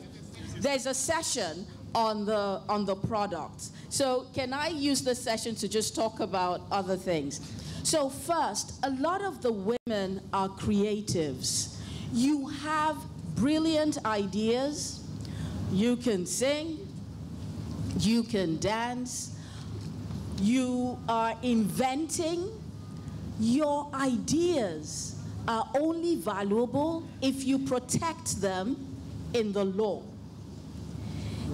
There's a session on the products. So can I use the session to just talk about other things? So first, a lot of the women are creatives. You have brilliant ideas. You can sing. You can dance. You are inventing. Your ideas are only valuable if you protect them in the law.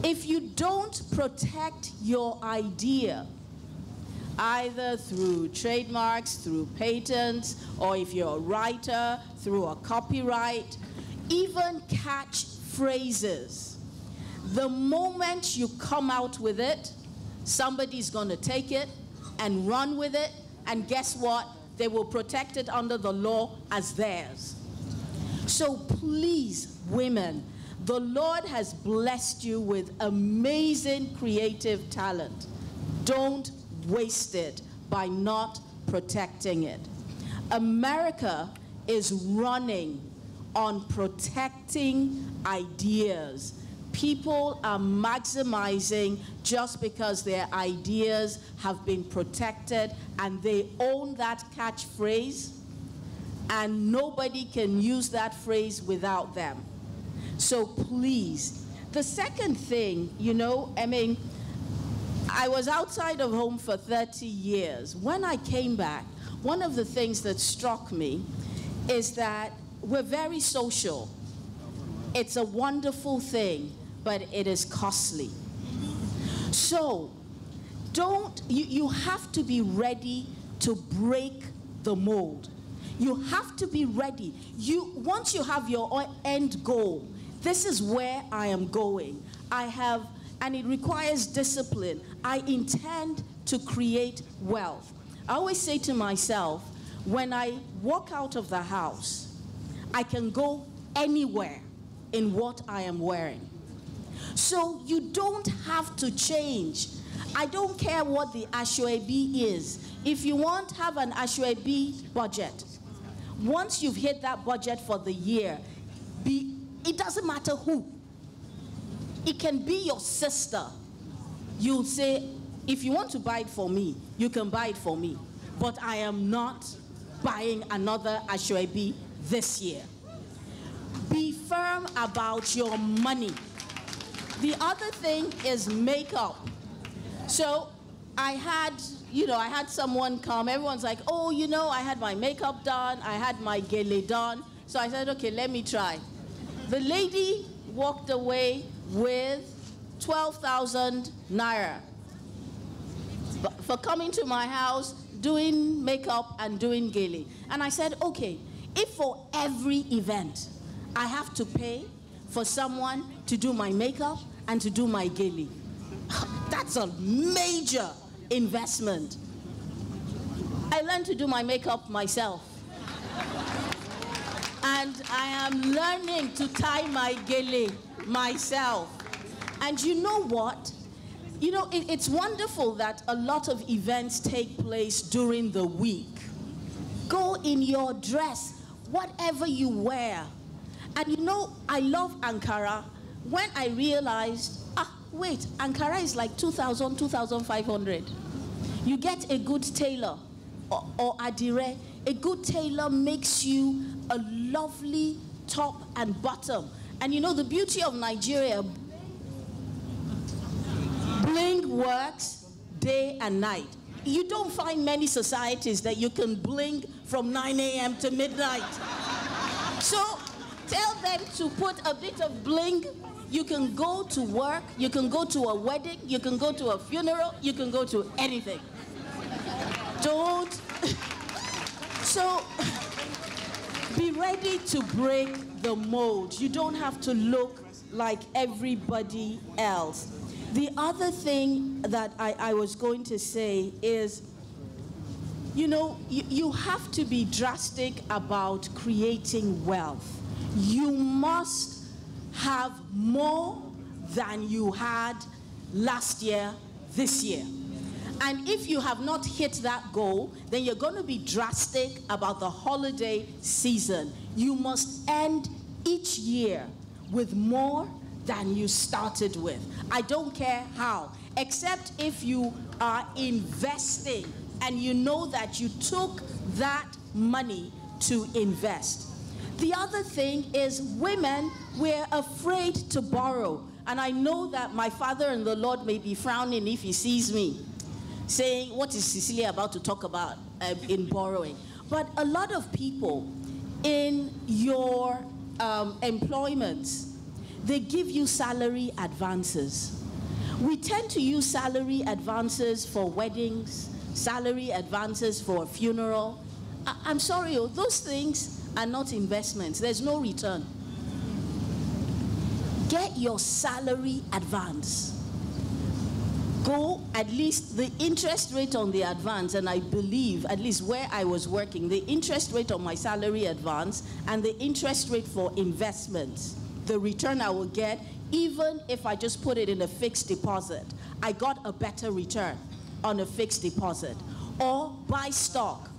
If you don't protect your idea, either through trademarks, through patents, or if you're a writer, through a copyright, even catch phrases, the moment you come out with it, somebody's going to take it and run with it, and guess what? They will protect it under the law as theirs. So please, women, the Lord has blessed you with amazing creative talent. Don't waste it by not protecting it. America is running on protecting ideas. People are maximizing just because their ideas have been protected and they own that catchphrase, and nobody can use that phrase without them. So please, the second thing, I was outside of home for 30 years. When I came back, one of the things that struck me is that we're very social. It's a wonderful thing, but it is costly. So you have to be ready to break the mold. You have to be ready. Once you have your end goal, this is where I am going. And it requires discipline. I intend to create wealth. I always say to myself, when I walk out of the house, I can go anywhere in what I am wearing. So you don't have to change. I don't care what the Ashwebi is. If you want to have an Ashwebi budget, once you've hit that budget for the year, it doesn't matter who. It can be your sister. You'll say, if you want to buy it for me, you can buy it for me. But I am not buying another Ashwebi this year. Be firm about your money. The other thing is makeup. So I had someone come. Everyone's like, oh, I had my makeup done. I had my gele done. So I said, okay, let me try. The lady walked away with 12,000 naira for coming to my house, doing makeup and doing gele. And I said, okay, if for every event I have to pay for someone to do my makeup and to do my gele, that's a major investment. I learned to do my makeup myself. And I am learning to tie my gele myself. And you know what? It's wonderful that a lot of events take place during the week. Go in your dress, whatever you wear. And I love Ankara, when I realized, wait, Ankara is like 2,000, 2,500. You get a good tailor or adire. A good tailor makes you a lovely top and bottom. And you know the beauty of Nigeria, bling works day and night. You don't find many societies that you can bling from 9 a.m. to midnight. So tell them to put a bit of bling. You can go to work, you can go to a wedding, you can go to a funeral, you can go to anything. Don't. So be ready to break the mold. You don't have to look like everybody else. The other thing that I was going to say is, you know, you have to be drastic about creating wealth. You must have more than you had last year, this year. And if you have not hit that goal, then you're going to be drastic about the holiday season. You must end each year with more than you started with. I don't care how, except if you are investing and you know that you took that money to invest. The other thing is women, we're afraid to borrow. And I know that my father in the Lord may be frowning if he sees me saying, what is Cecilia about to talk about in borrowing? But a lot of people in your employment, they give you salary advances. We tend to use salary advances for weddings, salary advances for a funeral. I'm sorry, those things are not investments. There's no return. Get your salary advance. Go, at least the interest rate on the advance, and I believe, at least where I was working, the interest rate on my salary advance and the interest rate for investments, the return I will get, even if I just put it in a fixed deposit, I got a better return on a fixed deposit. Or buy stock.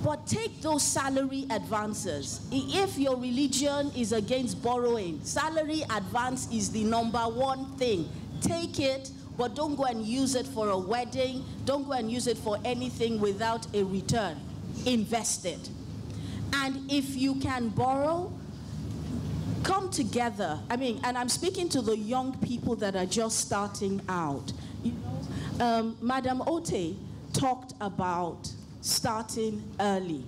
But take those salary advances. If your religion is against borrowing, salary advance is the #1 thing. Take it, but don't go and use it for a wedding. Don't go and use it for anything without a return. Invest it. And if you can borrow, come together. I mean, and I'm speaking to the young people that are just starting out. You know, Madam Ote talked about starting early.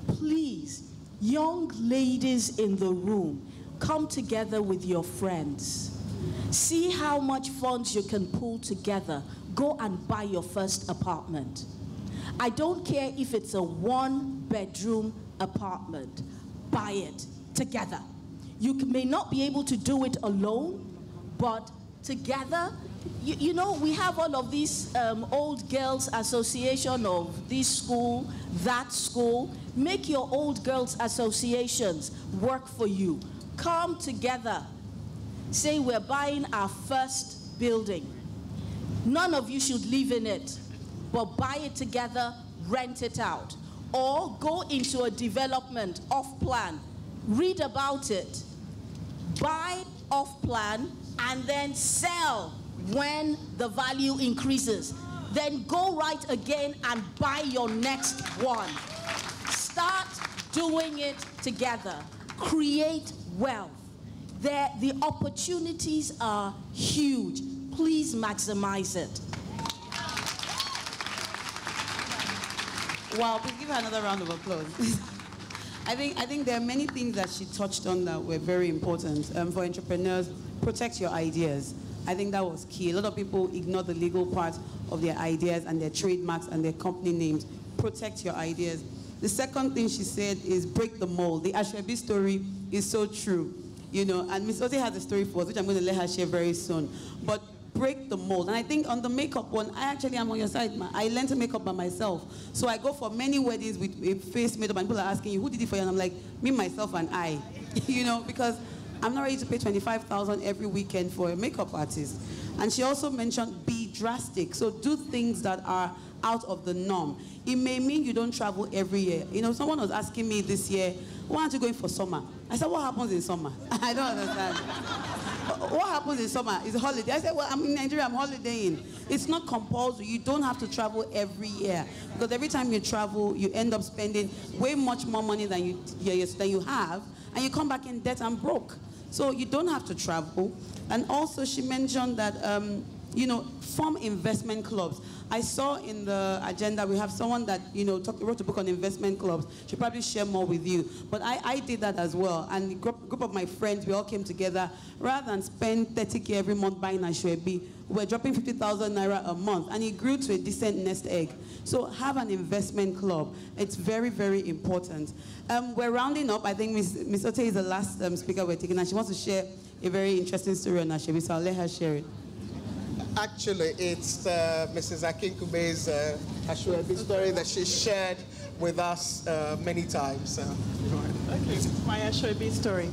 Please, young ladies in the room, come together with your friends. See how much funds you can pull together. Go and buy your first apartment. I don't care if it's a 1-bedroom apartment. Buy it together. You may not be able to do it alone, but together, you know, we have all of these old girls association of this school, that school. Make your old girls associations work for you. Come together. Say we're buying our first building. None of you should live in it, but buy it together, rent it out. Or go into a development off plan. Read about it. Buy off plan and then sell when the value increases. Then go right again and buy your next one. Start doing it together. Create wealth. The opportunities are huge. Please maximize it. Wow, please give her another round of applause. I think there are many things that she touched on that were very important. For entrepreneurs, protect your ideas. I think that was key. A lot of people ignore the legal part of their ideas and their trademarks and their company names. Protect your ideas. The second thing she said is break the mold. The Ashwebi story is so true. You know, and Ms. Ote has a story for us, which I'm going to let her share very soon. But break the mold. And I think on the makeup one, I actually am on your side. I learned to make up by myself. So I go for many weddings with a face made up, and people are asking you, who did it for you? And I'm like, me, myself, and I. You know, because I'm not ready to pay $25,000 every weekend for a makeup artist. And she also mentioned be drastic. So do things that are out of the norm. It may mean you don't travel every year. You know, someone was asking me this year, why aren't you going for summer? I said, what happens in summer? I don't understand. What happens in summer is a holiday. I said, well, I'm in Nigeria, I'm holidaying. It's not compulsory. You don't have to travel every year. Because every time you travel, you end up spending way much more money than you have, and you come back in debt and broke. So you don't have to travel. And also she mentioned that, you know, form investment clubs. I saw in the agenda we have someone that, you know, wrote a book on investment clubs. She'll probably share more with you. But I did that as well. And a group of my friends, we all came together. Rather than spend 30K every month buying Ashwebi, we're dropping 50,000 naira a month. And it grew to a decent nest egg. So have an investment club. It's very, very important. We're rounding up. I think Ms. Ote is the last speaker we're taking. And she wants to share a very interesting story on Ashwebi. So I'll let her share it. Actually, it's Mrs. Akinkube's Ashwebi story that she shared with us many times. Okay, my Ashwebi story.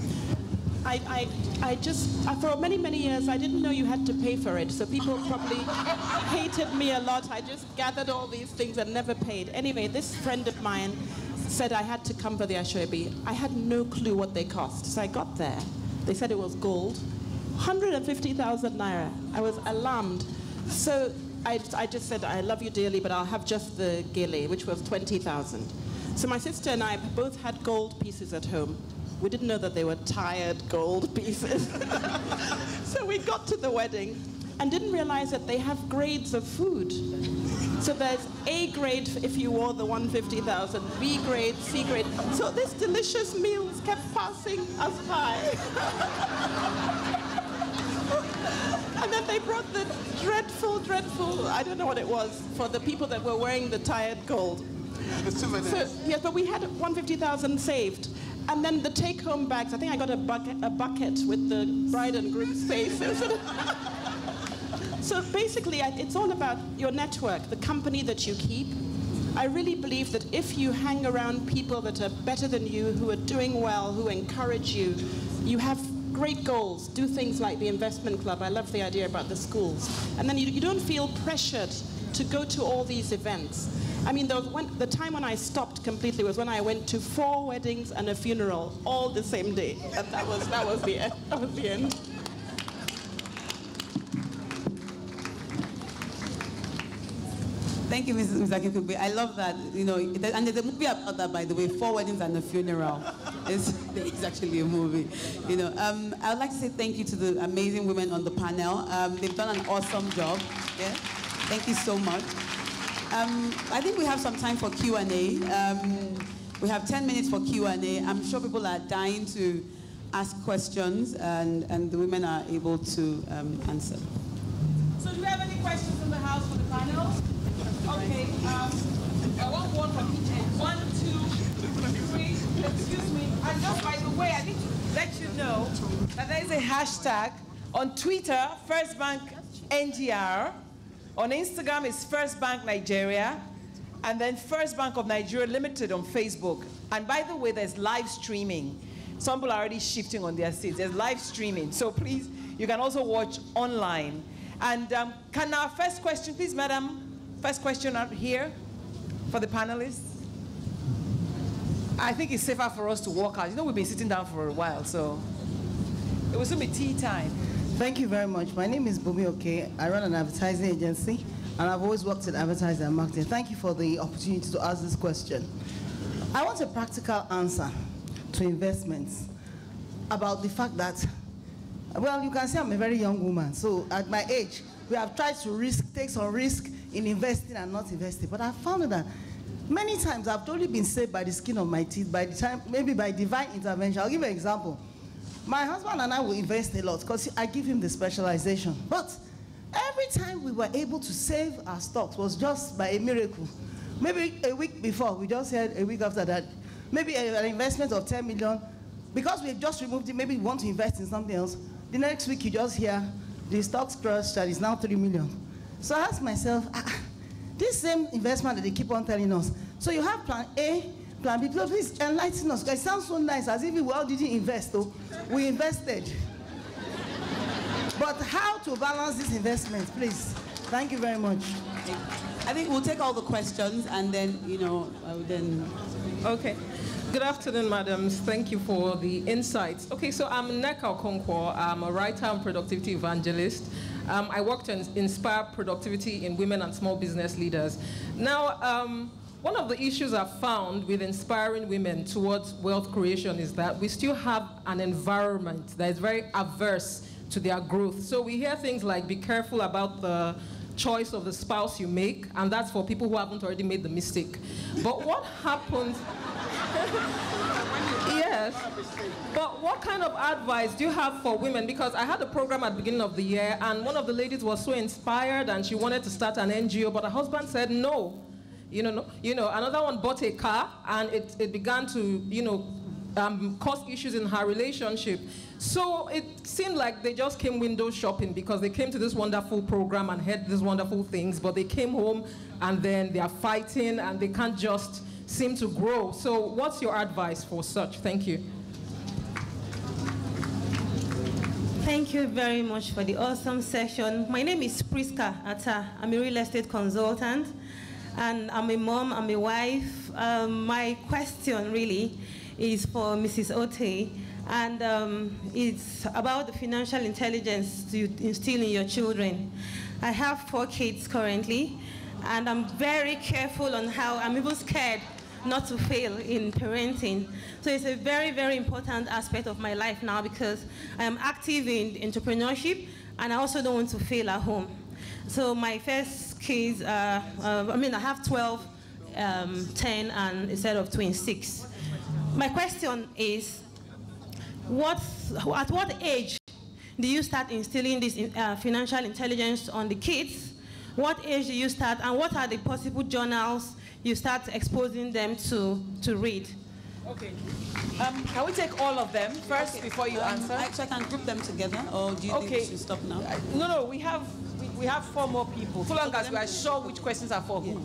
I just, for many, many years, I didn't know you had to pay for it, so people probably hated me a lot. I just gathered all these things and never paid. Anyway, this friend of mine said I had to come for the Ashwebi. I had no clue what they cost, so I got there. They said it was gold. 150,000 naira. I was alarmed. So I just said, I love you dearly, but I'll have just the gele, which was 20,000. So my sister and I both had gold pieces at home. We didn't know that they were tired gold pieces. So we got to the wedding and didn't realize that they have grades of food. So there's A grade if you wore the 150,000, B grade, C grade. So these delicious meals kept passing us by. And then they brought the dreadful, I don't know what it was, for the people that were wearing the tired gold. So, yeah, but we had 150,000 saved. And then the take-home bags, I think I got a bucket with the bride and groom's faces. So basically, it's all about your network, the company that you keep. I really believe that if you hang around people that are better than you, who are doing well, who encourage you, you have great goals. Do things like the investment club. I love the idea about the schools. And then you don't feel pressured to go to all these events. I mean, the time when I stopped completely was when I went to 4 weddings and a funeral all the same day. And that was the end. That was the end. Thank you, Mrs. Akikube. I love that, you know, and there's a movie about that, by the way, 4 Weddings and a Funeral. It's actually a movie, you know. I would like to say thank you to the amazing women on the panel. They've done an awesome job. Yeah, thank you so much. I think we have some time for Q&A. We have 10 minutes for Q&A. I'm sure people are dying to ask questions, and the women are able to answer. So do we have any questions in the house for the panel? Okay, I want one from each end. 1, 2, 3. Excuse me. And just by the way, I need to let you know that there is a hashtag on Twitter, First Bank NGR. On Instagram, it's First Bank Nigeria. And then First Bank of Nigeria Limited on Facebook. And by the way, there's live streaming. Some people are already shifting on their seats. There's live streaming. So please, you can also watch online. And can our first question, please, madam? First question out here for the panelists. I think it's safer for us to walk out. You know, we've been sitting down for a while, so it will soon be tea time. Thank you very much. My name is Bumi Oke. I run an advertising agency, and I've always worked in advertising and marketing. Thank you for the opportunity to ask this question. I want a practical answer to investments about the fact that, well, you can see I'm a very young woman, so at my age, we have tried to take some risk in investing and not investing. But I found that many times I've only been saved by the skin of my teeth, by the time, maybe by divine intervention. I'll give you an example. My husband and I will invest a lot because I give him the specialization. But every time we were able to save our stocks was just by a miracle. Maybe a week before, we just had a week after that, maybe an investment of 10 million. Because we just removed it, maybe we want to invest in something else. The next week you just hear the stocks crashed that is now 3 million. So I asked myself, this same investment that they keep on telling us, so you have plan A, plan B, please enlighten us. It sounds so nice, as if we all didn't invest, though. We invested. But how to balance this investment, please? Thank you very much. I think we'll take all the questions, and then, you know, then... Okay. Good afternoon, madams. Thank you for the insights. Okay, so I'm Nneka Okonkwo. I'm a writer and productivity evangelist. I work to inspire productivity in women and small business leaders. Now, one of the issues I've found with inspiring women towards wealth creation is that we still have an environment that is very averse to their growth. So we hear things like, be careful about the choice of the spouse you make, and that's for people who haven't already made the mistake. But what happens? Yes. But what kind of advice do you have for women? Because I had a program at the beginning of the year, and one of the ladies was so inspired, and she wanted to start an NGO, but her husband said no. Another one bought a car, and it began to, cause issues in her relationship. So it seemed like they just came window shopping because they came to this wonderful program and heard these wonderful things, but they came home and then they are fighting and they can't just seem to grow. So what's your advice for such? Thank you. Thank you very much for the awesome session. My name is Priska Atta. I'm a real estate consultant, and I'm a mom, I'm a wife. My question really is for Mrs. Ote, and it's about the financial intelligence you instill in your children. I have 4 kids currently, and I'm very careful on how I'm even scared not to fail in parenting. So it's a very, very important aspect of my life now because I am active in entrepreneurship, and I also don't want to fail at home. So my first kids, I have 12, 10, and a set of twins, 6. My question is, at what age do you start instilling this financial intelligence on the kids? What age do you start, and what are the possible journals you start exposing them to read? Okay. Can we take all of them first before you answer? Actually, I can group them together, or do you think we should stop now? No, we have 4 more people. So long as we are sure which questions are for who.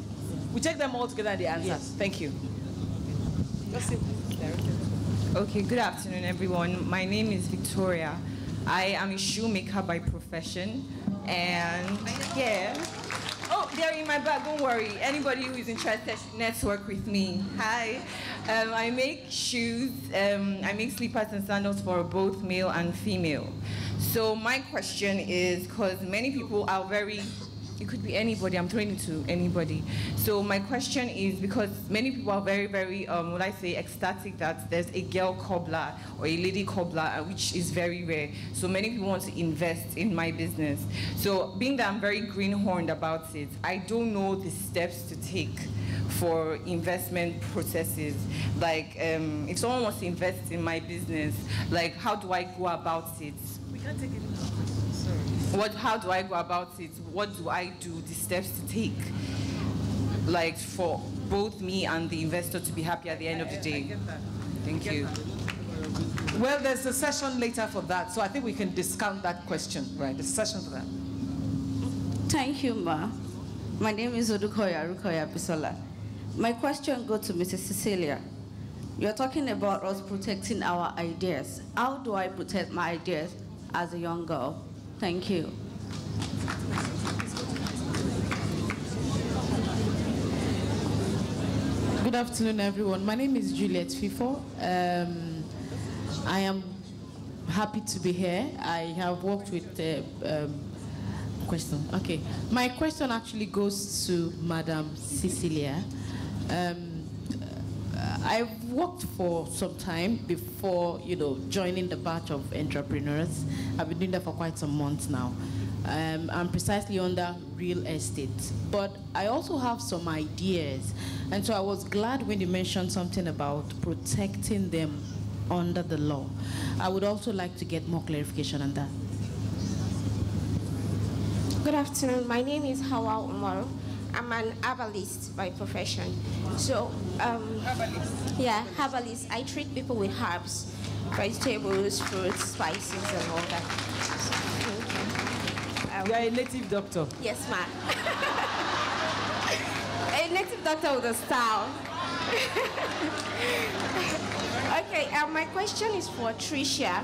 We take them all together and the answers. Yes. Thank you. Okay, good afternoon, everyone. My name is Victoria. I am a shoemaker by profession, and yeah. Oh, they're in my bag, don't worry. Anybody who is interested should network with me. Hi. I make shoes, I make slippers and sandals for both male and female. So my question is, because many people are it could be anybody, I'm throwing it to anybody. So my question is, because many people are very, very, ecstatic that there's a girl cobbler or a lady cobbler, which is very rare. So many people want to invest in my business. So being that I'm very greenhorned about it, I don't know the steps to take for investment processes. Like, if someone wants to invest in my business, like, how do I go about it? We can't take it. How do I go about it? What do I do? The steps to take, like for both me and the investor to be happy at the end of the day. I get that. Thank you. Well, there's a session later for that, so I think we can discount that question. Right, there's a session for that. Thank you, Ma. My name is Rukoya Bisola. My question goes to Mrs. Cecilia. You're talking about us protecting our ideas. How do I protect my ideas as a young girl? Thank you. Good afternoon, everyone. My name is Juliet Fifo. I am happy to be here. I have worked with question. Okay, my question actually goes to Madam Cecilia. I've worked for some time before, joining the batch of entrepreneurs. I've been doing that for quite some months now. I'm precisely under real estate, but I also have some ideas. And so I was glad when you mentioned something about protecting them under the law. I would also like to get more clarification on that. Good afternoon. My name is Hawa Umaru. I'm an herbalist by profession. So, Herbalist? Yeah, herbalist. I treat people with herbs, vegetables, fruits, spices, and all that. You are a native doctor? Yes, ma'am. A native doctor with a style. Okay, my question is for Tricia.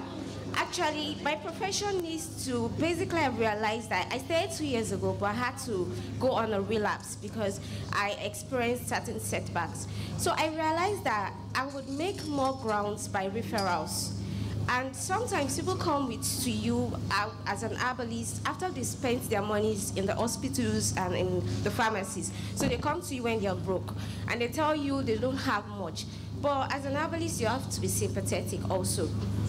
actually, my profession needs to, basically I realized that I started 2 years ago, but I had to go on a relapse because I experienced certain setbacks. So I realized that I would make more grounds by referrals. And sometimes people come to you as an herbalist after they spent their monies in the hospitals and in the pharmacies. So they come to you when they're broke and they tell you they don't have much. But as an herbalist, you have to be sympathetic also,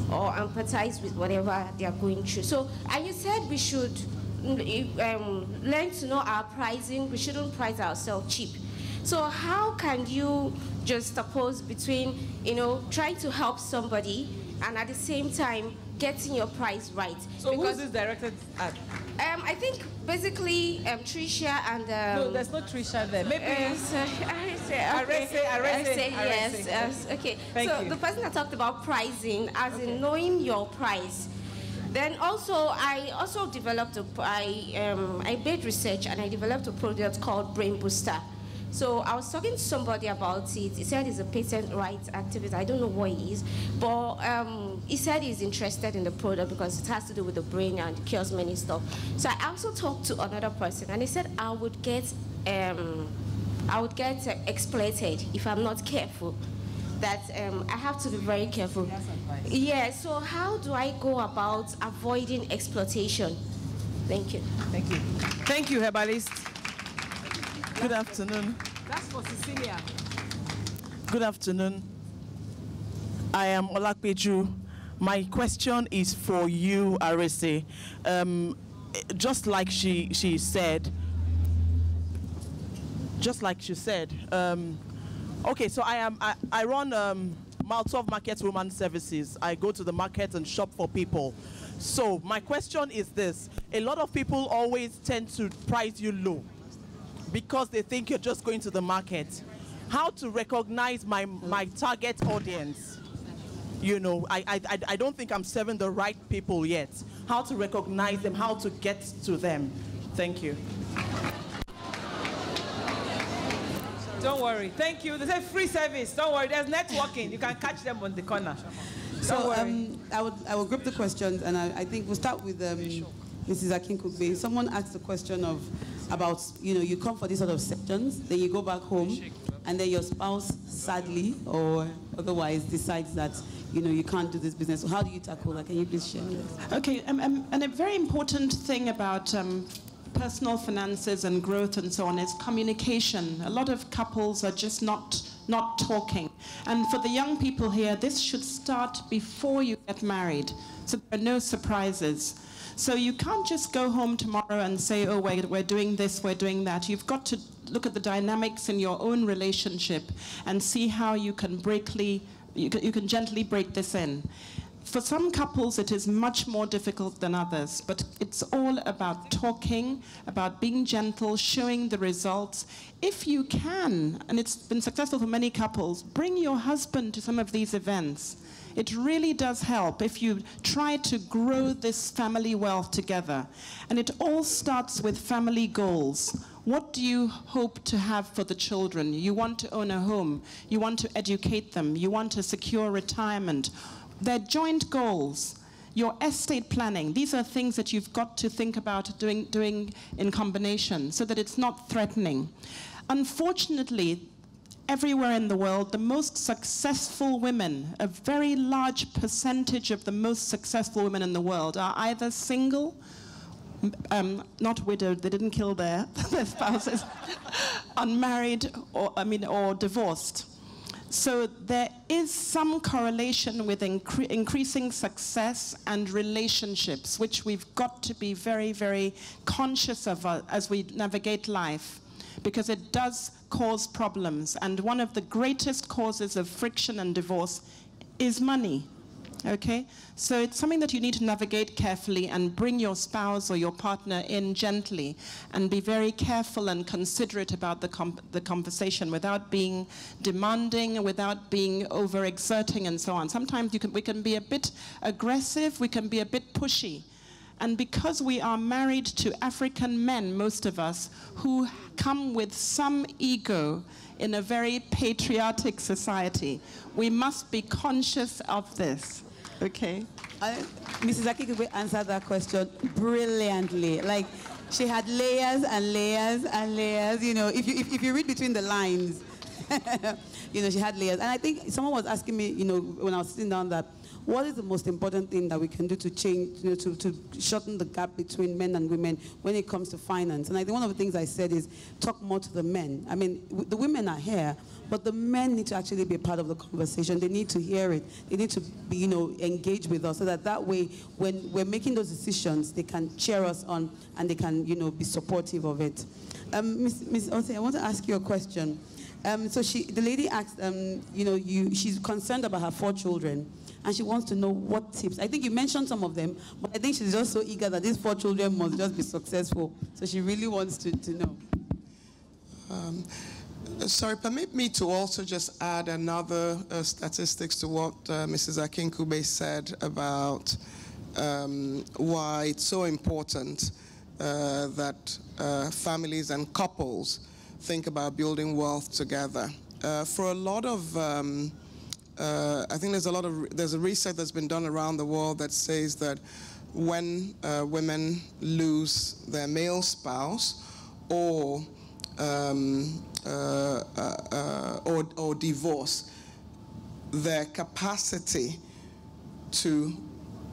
or empathize with whatever they are going through. So, and you said we should learn to know our pricing. We shouldn't price ourselves cheap. So how can you just oppose between, trying to help somebody and at the same time getting your price right? So who is this directed at? I think basically Tricia and... no, there's no Tricia there. Maybe... Yes. Okay. Thank you. The person that talked about pricing, as in knowing your price. Then also, I also developed I did research and I developed a product called Brain Booster. So I was talking to somebody about it. He said he's a patent rights activist. I don't know what he is, but he said he's interested in the product because it has to do with the brain and cures many stuff. So I also talked to another person, and he said I would get exploited if I'm not careful. That I have to be very careful. Yeah. So how do I go about avoiding exploitation? Thank you. Thank you. Thank you, herbalist. Good afternoon. That's for Cecilia. Good afternoon. I am Olakpeju. My question is for you, Arese. Just like she said, okay, so I run Maltov Market Woman Services. I go to the market and shop for people. So my question is this: a lot of people always tend to price you low because they think you're just going to the market. How to recognize my target audience? I don't think I'm serving the right people yet. How to recognize them, how to get to them. Thank you. Don't worry. Thank you. They say free service. Don't worry. There's networking. You can catch them on the corner. So I will group the questions, and I think we'll start with Mrs. Akinkugbe. Someone asked the question about you come for these sort of sessions, then you go back home, and then your spouse sadly or otherwise decides that you can't do this business. So how do you tackle that? Can you please share this? Okay, and a very important thing about personal finances and growth and so on is communication. A lot of couples are just not talking. And for the young people here, this should start before you get married, so there are no surprises. So you can't just go home tomorrow and say, oh, we're doing this, we're doing that. You've got to look at the dynamics in your own relationship and see how you can gently break this in. For some couples, it is much more difficult than others, but it's all about talking, about being gentle, showing the results. If you can, and it's been successful for many couples, bring your husband to some of these events. It really does help if you try to grow this family wealth together. And it all starts with family goals. What do you hope to have for the children? You want to own a home. You want to educate them. You want to secure retirement. They're joint goals. Your estate planning, these are things that you've got to think about doing in combination so that it's not threatening. Unfortunately, everywhere in the world, the most successful women, a very large percentage of the most successful women in the world are either single, not widowed, they didn't kill their spouses, unmarried, or divorced. So there is some correlation with increasing success and relationships, which we've got to be very, very conscious of as we navigate life, because it does cause problems. And one of the greatest causes of friction and divorce is money. Okay? So it's something that you need to navigate carefully and bring your spouse or your partner in gently and be very careful and considerate about the conversation without being demanding, without being overexerting and so on. Sometimes we can be a bit aggressive, we can be a bit pushy. And because we are married to African men, most of us, who come with some ego in a very patriotic society, we must be conscious of this. Okay? Mrs. Akikube answered that question brilliantly. Like, she had layers and layers and layers. You know, if you read between the lines, you know, she had layers. And I think someone was asking me, you know, when I was sitting down, that what is the most important thing that we can do to change, you know, to shorten the gap between men and women when it comes to finance? And I think one of the things I said is talk more to the men. I mean, the women are here, but the men need to actually be a part of the conversation. They need to hear it. They need to be, you know, engage with us, so that way, when we're making those decisions, they can cheer us on and they can, you know, be supportive of it. Ms. Ose, I want to ask you a question. So the lady asked, you know, she's concerned about her 4 children, and she wants to know what tips. I think you mentioned some of them, but I think she's just so eager that these 4 children must just be successful. So she really wants to know. Sorry, permit me to also just add another statistics to what Mrs. Akinkube said about why it's so important that families and couples think about building wealth together. For a lot of, I think there's a research that's been done around the world that says that when women lose their male spouse or divorce, their capacity to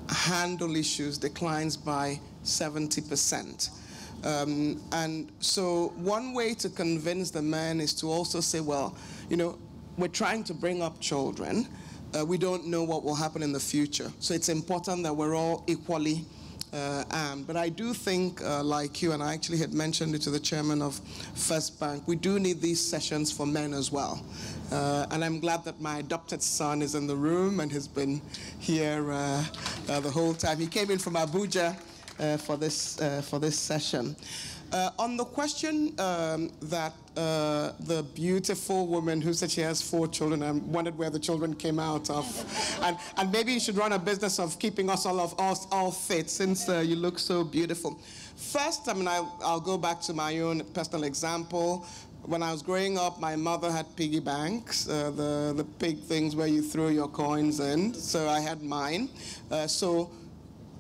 handle issues declines by 70%. And so one way to convince the man is to also say, well, you know, we're trying to bring up children. We don't know what will happen in the future. So it's important that we're all equally armed. But I do think, like you, and I actually had mentioned it to the chairman of First Bank, we do need these sessions for men as well. And I'm glad that my adopted son is in the room and has been here the whole time. He came in from Abuja for this session. On the question that the beautiful woman who said she has 4 children and wondered where the children came out of, and maybe you should run a business of keeping us all fit, since you look so beautiful. First, I mean, I'll go back to my own personal example. When I was growing up, my mother had piggy banks, the big things where you throw your coins in. So I had mine. So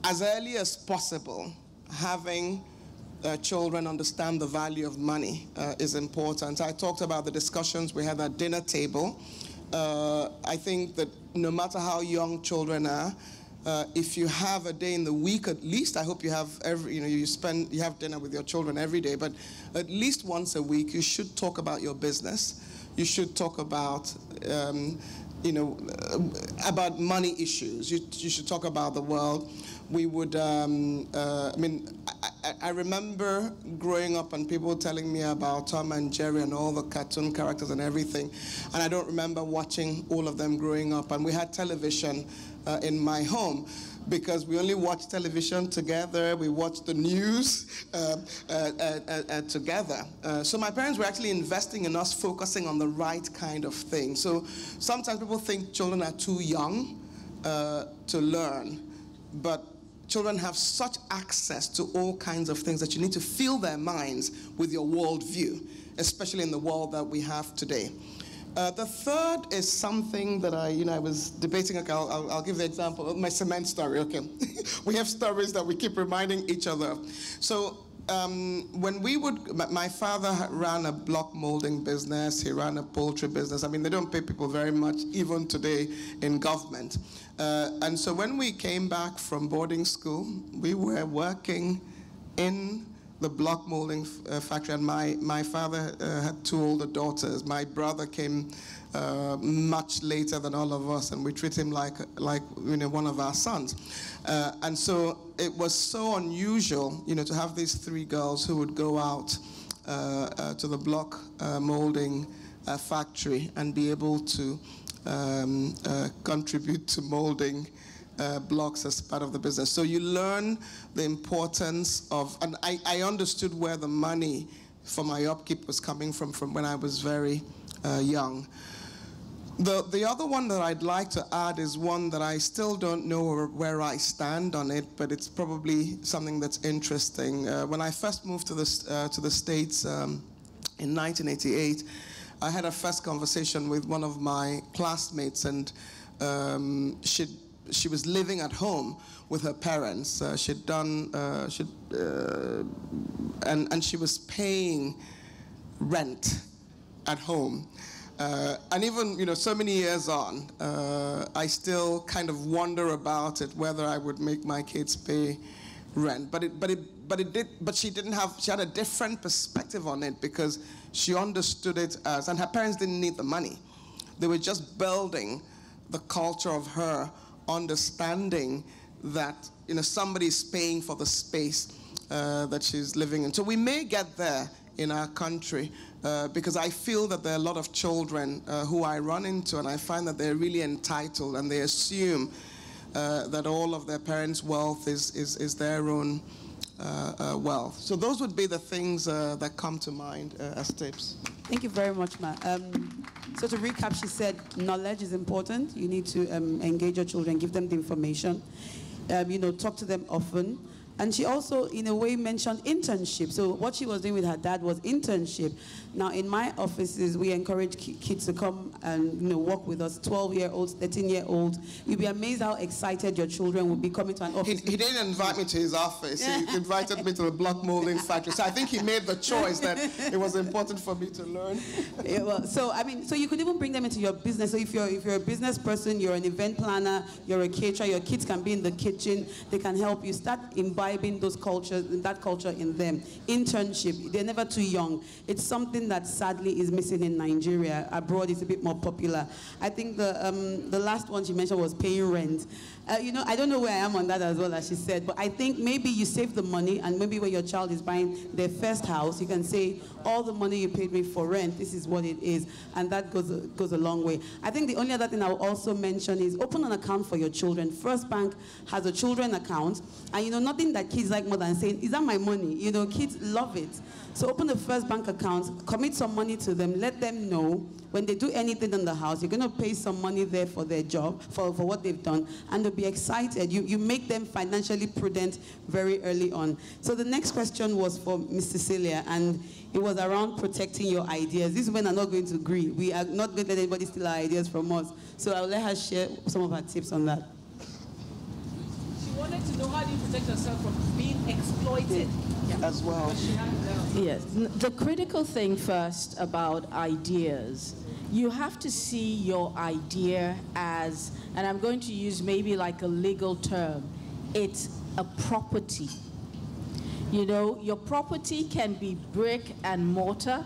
as early as possible, having children understand the value of money is important. I talked about the discussions we had at dinner table. I think that no matter how young children are, if you have a day in the week, at least, I hope you have you have dinner with your children every day, but at least once a week, you should talk about your business. You should talk about, about money issues. You should talk about the world. We would, I remember growing up and people telling me about Tom and Jerry and all the cartoon characters and everything, and I don't remember watching all of them growing up. And we had television in my home, because we only watched television together. We watched the news together. So my parents were actually investing in us focusing on the right kind of thing. So sometimes people think children are too young to learn, but children have such access to all kinds of things that you need to fill their minds with your worldview, especially in the world that we have today. The third is something that I was debating. Okay, I'll give the example of my cement story. Okay, we have stories that we keep reminding each other of. So when my father ran a block molding business. He ran a poultry business. I mean, they don't pay people very much, even today in government. And so when we came back from boarding school, we were working in the block molding factory, and my father had 2 older daughters. My brother came much later than all of us, and we treat him like one of our sons. And so it was so unusual, to have these 3 girls who would go out to the block molding factory and be able to contribute to molding blocks as part of the business. So you learn the importance of, and I understood where the money for my upkeep was coming from when I was very young. The other one that I'd like to add is one that I still don't know where I stand on it, but it's probably something that's interesting. When I first moved to the States in 1988, I had a first conversation with one of my classmates, and she'd she was living at home with her parents. She'd done, and she was paying rent at home. And even, so many years on, I still kind of wonder about it, whether I would make my kids pay rent. But she had a different perspective on it, because she understood it as, and her parents didn't need the money. They were just building the culture of her understanding that, somebody's paying for the space that she's living in. So we may get there in our country, because I feel that there are a lot of children who I run into, and I find that they're really entitled, and they assume that all of their parents' wealth is their own wealth. So those would be the things that come to mind as tips. Thank you very much, Ma. So to recap, she said knowledge is important. You need to engage your children, give them the information, talk to them often. And she also, in a way, mentioned internship. So what she was doing with her dad was internship. Now, in my offices, we encourage kids to come and work with us, 12-year-olds, 13-year-olds. You'd be amazed how excited your children would be coming to an office. He didn't invite me to his office. He invited me to the block molding factory. So I think he made the choice that it was important for me to learn. Yeah, well, so you could even bring them into your business. So if you're a business person, you're an event planner, you're a caterer, your kids can be in the kitchen. They can help you start imbibing those cultures, that culture in them. Internship, they're never too young. It's something that sadly is missing in Nigeria. Abroad, it's a bit more popular. I think the last one she mentioned was paying rent. I don't know where I am on that as well, as she said, but I think maybe you save the money, and maybe when your child is buying their first house, you can say, all the money you paid me for rent, this is what it is, and that goes a long way. I think the only other thing I will also mention is open an account for your children. First Bank has a children account, and nothing that kids like more than saying, is that my money? Kids love it. So open the First Bank account, commit some money to them, let them know when they do anything in the house, you're going to pay some money there for their job, for what they've done, and they'll be excited. You make them financially prudent very early on. So the next question was for Ms. Cecilia, and it was around protecting your ideas. These women are not going to agree. We are not going to let anybody steal our ideas from us. So I'll let her share some of her tips on that. She wanted to know, how do you protect yourself from being exploited? As well. Yes. The critical thing first about ideas, you have to see your idea as, and I'm going to use maybe like a legal term, it's a property. Your property can be brick and mortar.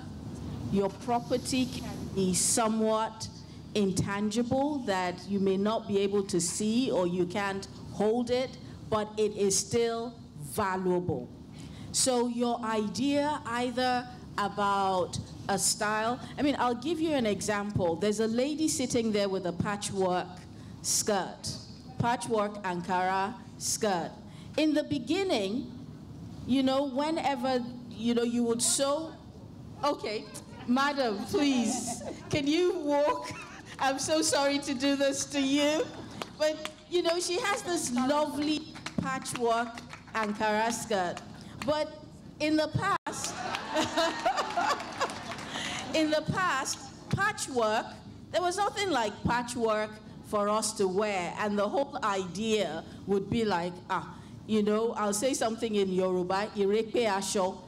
Your property can be somewhat intangible, that you may not be able to see or you can't hold it, but it is still valuable. So your idea either about a style, I'll give you an example. There's a lady sitting there with a patchwork skirt, patchwork Ankara skirt. In the beginning, whenever, you would sew, okay, madam, please, can you walk? I'm so sorry to do this to you. But, she has this lovely patchwork Ankara skirt. But in the past, patchwork, there was nothing like patchwork for us to wear, and the whole idea would be like, I'll say something in Yoruba, irepe asho,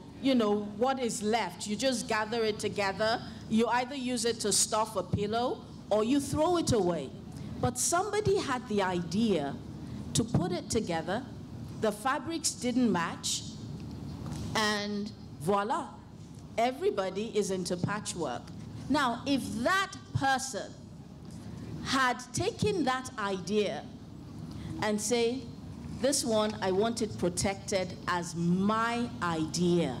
what is left, you just gather it together, you either use it to stuff a pillow, or you throw it away. But somebody had the idea to put it together, the fabrics didn't match, and voila, everybody is into patchwork. Now, if that person had taken that idea and say, this one, I want it protected as my idea.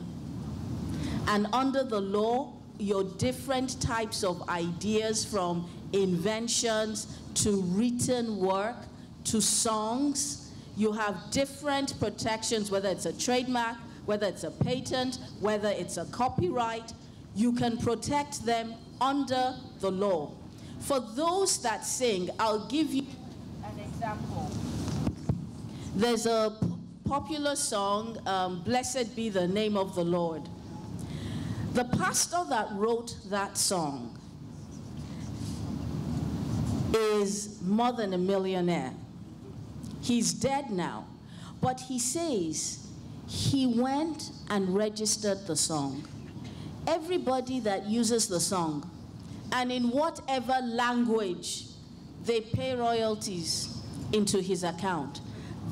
And under the law, your different types of ideas, from inventions to written work to songs, you have different protections, whether it's a trademark, whether it's a patent, whether it's a copyright, you can protect them under the law. For those that sing, I'll give you an example. There's a popular song, Blessed Be the Name of the Lord. The pastor that wrote that song is more than a millionaire. He's dead now. But he says he went and registered the song. Everybody that uses the song, and in whatever language, they pay royalties into his account.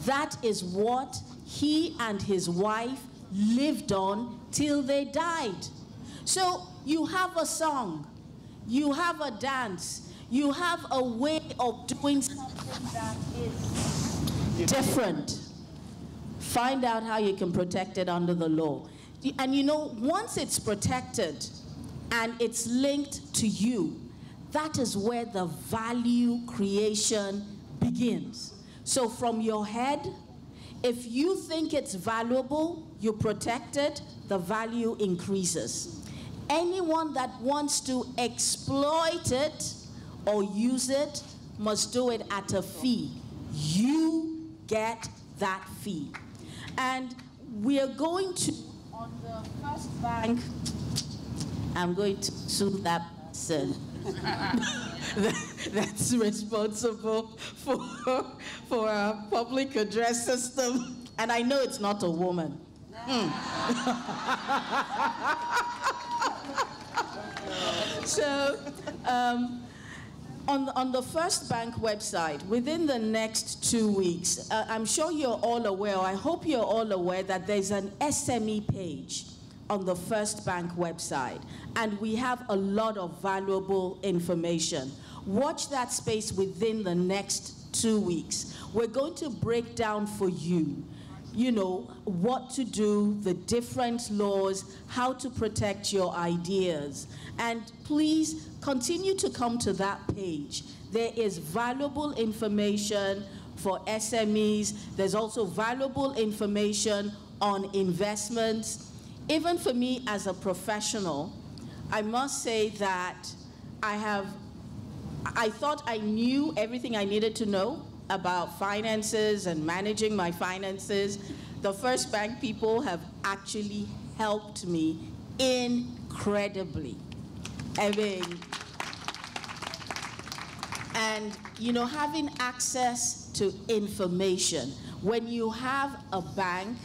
That is what he and his wife lived on till they died. So you have a song, you have a dance, you have a way of doing something that is different. Find out how you can protect it under the law. And you know, once it's protected and it's linked to you, that is where the value creation begins. So from your head, if you think it's valuable, you protect it, the value increases. Anyone that wants to exploit it or use it must do it at a fee. You get that fee. And we are going to, on the first bank, I'm going to sue that person that's responsible for our public address system. And I know it's not a woman. So, on the First Bank website, within the next 2 weeks, I'm sure you're all aware, or I hope you're all aware, that there's an SME page on the First Bank website, and we have a lot of valuable information. Watch that space within the next 2 weeks. We're going to break down for you, you know, what to do, the different laws, how to protect your ideas. And please continue to come to that page. There is valuable information for SMEs. There's also valuable information on investments. Even for me as a professional, I must say that I thought I knew everything I needed to know about finances and managing my finances. The First Bank people have actually helped me incredibly. I mean, and you know, having access to information, when you have a bank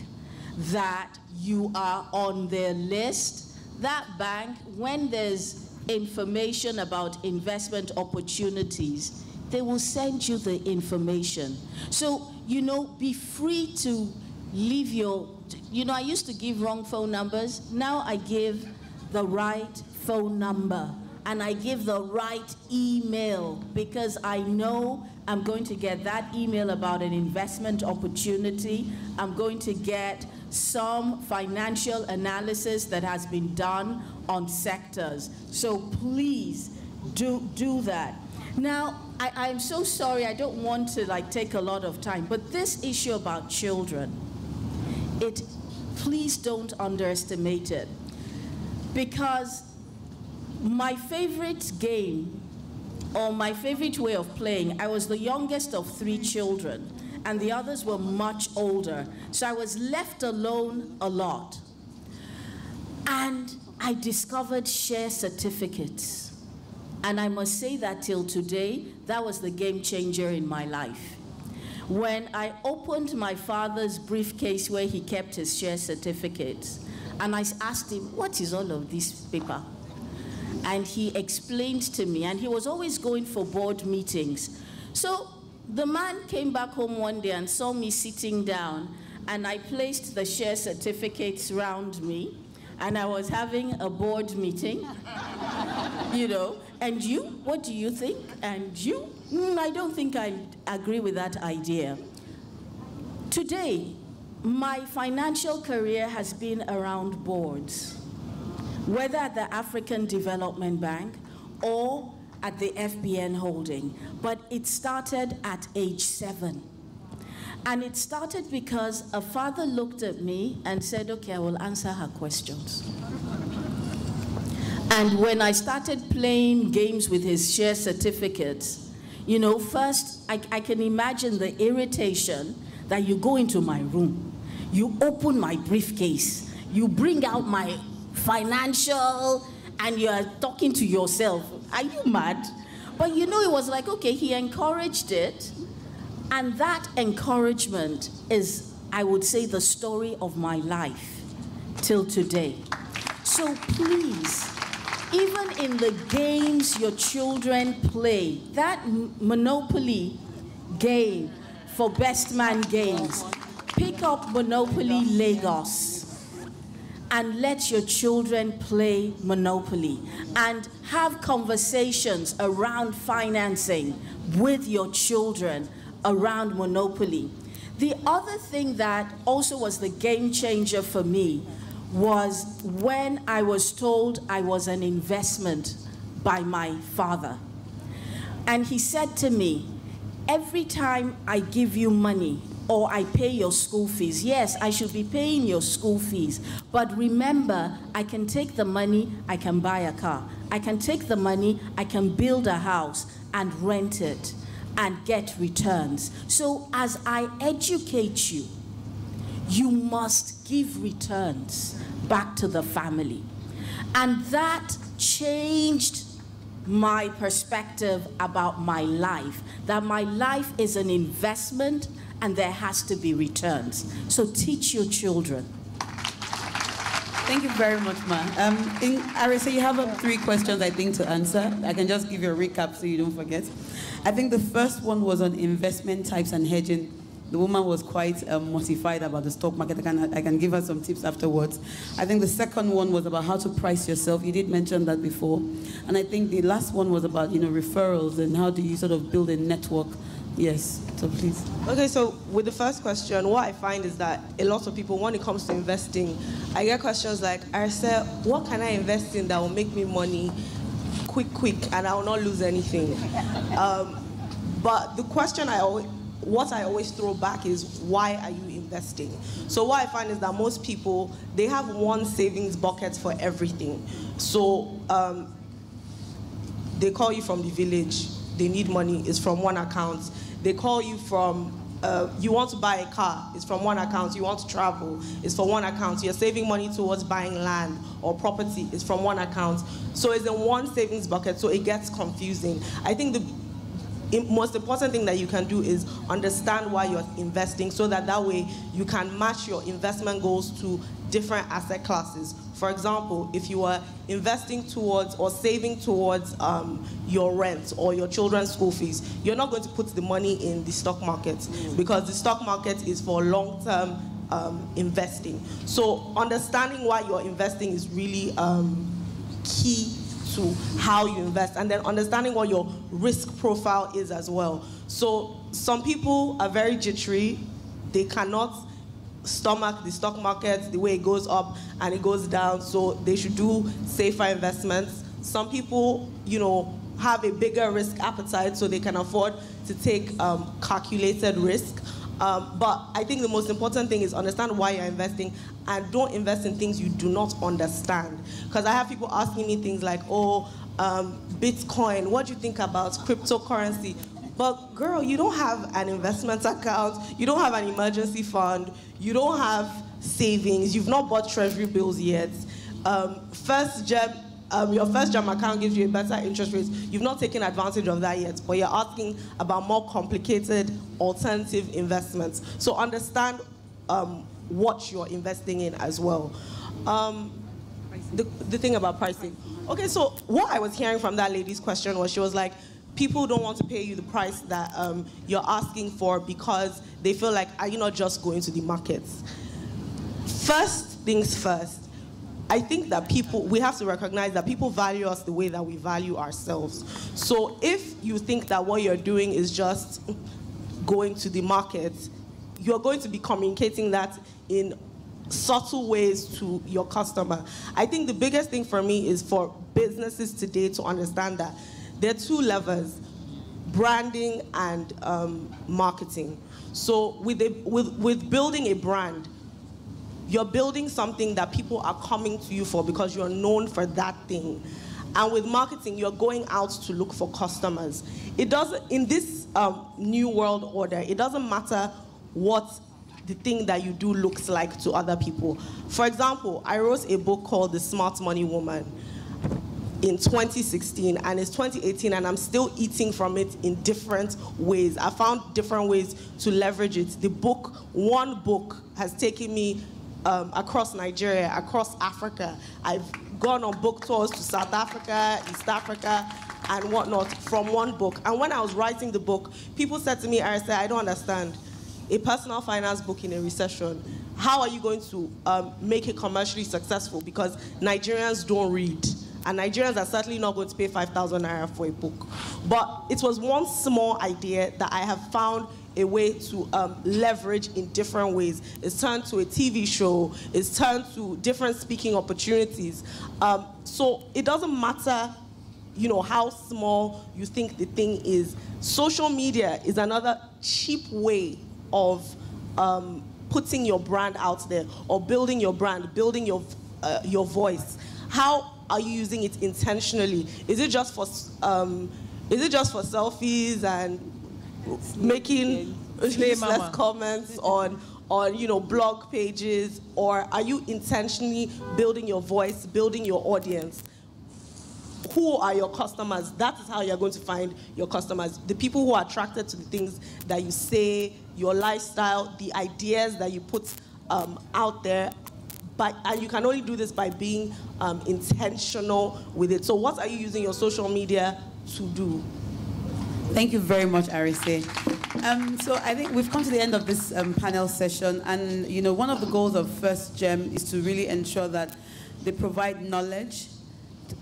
that you are on their list, that bank, when there's information about investment opportunities, they will send you the information. So, you know, be free to leave your, you know, I used to give wrong phone numbers. Now I give the right phone number, and I give the right email, because I know I'm going to get that email about an investment opportunity. I'm going to get some financial analysis that has been done on sectors. So please do that. Now, I'm so sorry, I don't want to take a lot of time, but this issue about children, please don't underestimate it. Because my favorite game, or my favorite way of playing, I was the youngest of 3 children, and the others were much older. So I was left alone a lot. And I discovered share certificates. And I must say that till today, that was the game changer in my life. When I opened my father's briefcase where he kept his share certificates, and I asked him, what is all of this paper? And he explained to me, and he was always going for board meetings. So the man came back home one day and saw me sitting down, and I placed the share certificates around me, and I was having a board meeting, you know, and you, what do you think? And you, I don't think I agree with that idea. Today, my financial career has been around boards, whether at the African Development Bank or at the FBN Holding, but it started at age 7. And it started because a father looked at me and said, okay, I will answer her questions. And when I started playing games with his share certificates, you know, first, I can imagine the irritation that you go into my room, you open my briefcase, you bring out my financial, and you're talking to yourself. Are you mad? But you know, it was like, okay, he encouraged it. And that encouragement is, I would say, the story of my life till today. So please, even in the games your children play, that Monopoly game for Best Man Games, pick up Monopoly Lagos and let your children play Monopoly and have conversations around financing with your children around Monopoly. The other thing that also was the game changer for me was when I was told I was an investment by my father. And he said to me, every time I give you money or I pay your school fees, yes, I should be paying your school fees, but remember, I can take the money, I can buy a car. I can take the money, I can build a house and rent it and get returns. So as I educate you, you must give returns back to the family. And that changed my perspective about my life, that my life is an investment and there has to be returns. So teach your children. Thank you very much, Ma. Arisa, you have 3 questions, I think, to answer. I can just give you a recap so you don't forget. I think the first one was on investment types and hedging. The woman was quite mortified about the stock market. I can give her some tips afterwards. I think the second one was about how to price yourself. You did mention that before. And I think the last one was about, referrals and how do you sort of build a network. Yes, so please. Okay, so with the first question, what I find is that a lot of people, when it comes to investing, I get questions like, Arisa, what can I invest in that will make me money quick, and I will not lose anything? But the question what I always throw back is, why are you investing? So what I find is that most people, they have one savings bucket for everything. So they call you from the village, they need money, it's from one account. They call you from, you want to buy a car, it's from one account. You want to travel, it's from one account. You're saving money towards buying land or property, it's from one account. So it's in one savings bucket, so it gets confusing. I think the most important thing that you can do is understand why you're investing, so that way you can match your investment goals to different asset classes. For example, if you are investing towards or saving towards your rent or your children's school fees, you're not going to put the money in the stock market, because the stock market is for long-term investing. So understanding why you're investing is really key to how you invest, and then understanding what your risk profile is as well. So some people are very jittery. They cannot stomach the stock market, the way it goes up and it goes down, so they should do safer investments. Some people, have a bigger risk appetite, so they can afford to take calculated risk. But I think the most important thing is understand why you're investing, and don't invest in things you do not understand. Because I have people asking me things like, Bitcoin, what do you think about cryptocurrency? But girl, you don't have an investment account, you don't have an emergency fund, you don't have savings, you've not bought treasury bills yet. Your first gem account gives you a better interest rate. You've not taken advantage of that yet, but you're asking about more complicated alternative investments. So understand what you're investing in as well. The thing about pricing. Okay, so what I was hearing from that lady's question was, she was like, people don't want to pay you the price that you're asking for because they feel like, are you not just going to the markets? First things first, I think that we have to recognize that people value us the way that we value ourselves. So if you think that what you're doing is just going to the market, you're going to be communicating that in subtle ways to your customer. I think the biggest thing for me is for businesses today to understand that there are 2 levers, branding and marketing. So with building a brand, you're building something that people are coming to you for because you're known for that thing. And with marketing, you're going out to look for customers. It doesn't, in this new world order, it doesn't matter what the thing that you do looks like to other people. For example, I wrote a book called The Smart Money Woman. in 2016, and it's 2018, and I'm still eating from it in different ways. I found different ways to leverage it. The book, one book, has taken me across Nigeria, across Africa. I've gone on book tours to South Africa, East Africa, and whatnot from one book. And when I was writing the book, people said to me, I said, I don't understand. A personal finance book in a recession, how are you going to make it commercially successful? Because Nigerians don't read. And Nigerians are certainly not going to pay 5,000 naira for a book. But it was one small idea that I have found a way to leverage in different ways. It's turned to a TV show. It's turned to different speaking opportunities. So it doesn't matter, you know, how small you think the thing is. Social media is another cheap way of putting your brand out there, or building your brand, building your voice. How are you using it intentionally? Is it just for selfies and making useless comments on you know, blog pages, or are you intentionally building your voice, building your audience? Who are your customers? That is how you're going to find your customers. The people who are attracted to the things that you say, your lifestyle, the ideas that you put out there. And you can only do this by being intentional with it. So what are you using your social media to do? Thank you very much, Arise. So I think we've come to the end of this panel session, and you know, one of the goals of First Gem is to really ensure that they provide knowledge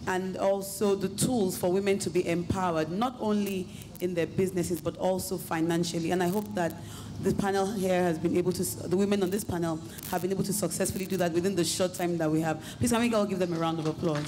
and also the tools for women to be empowered, not only in their businesses, but also financially. And I hope that the panel here has been able to, the women on this panel have been able to successfully do that within the short time that we have. Please, can we all give them a round of applause?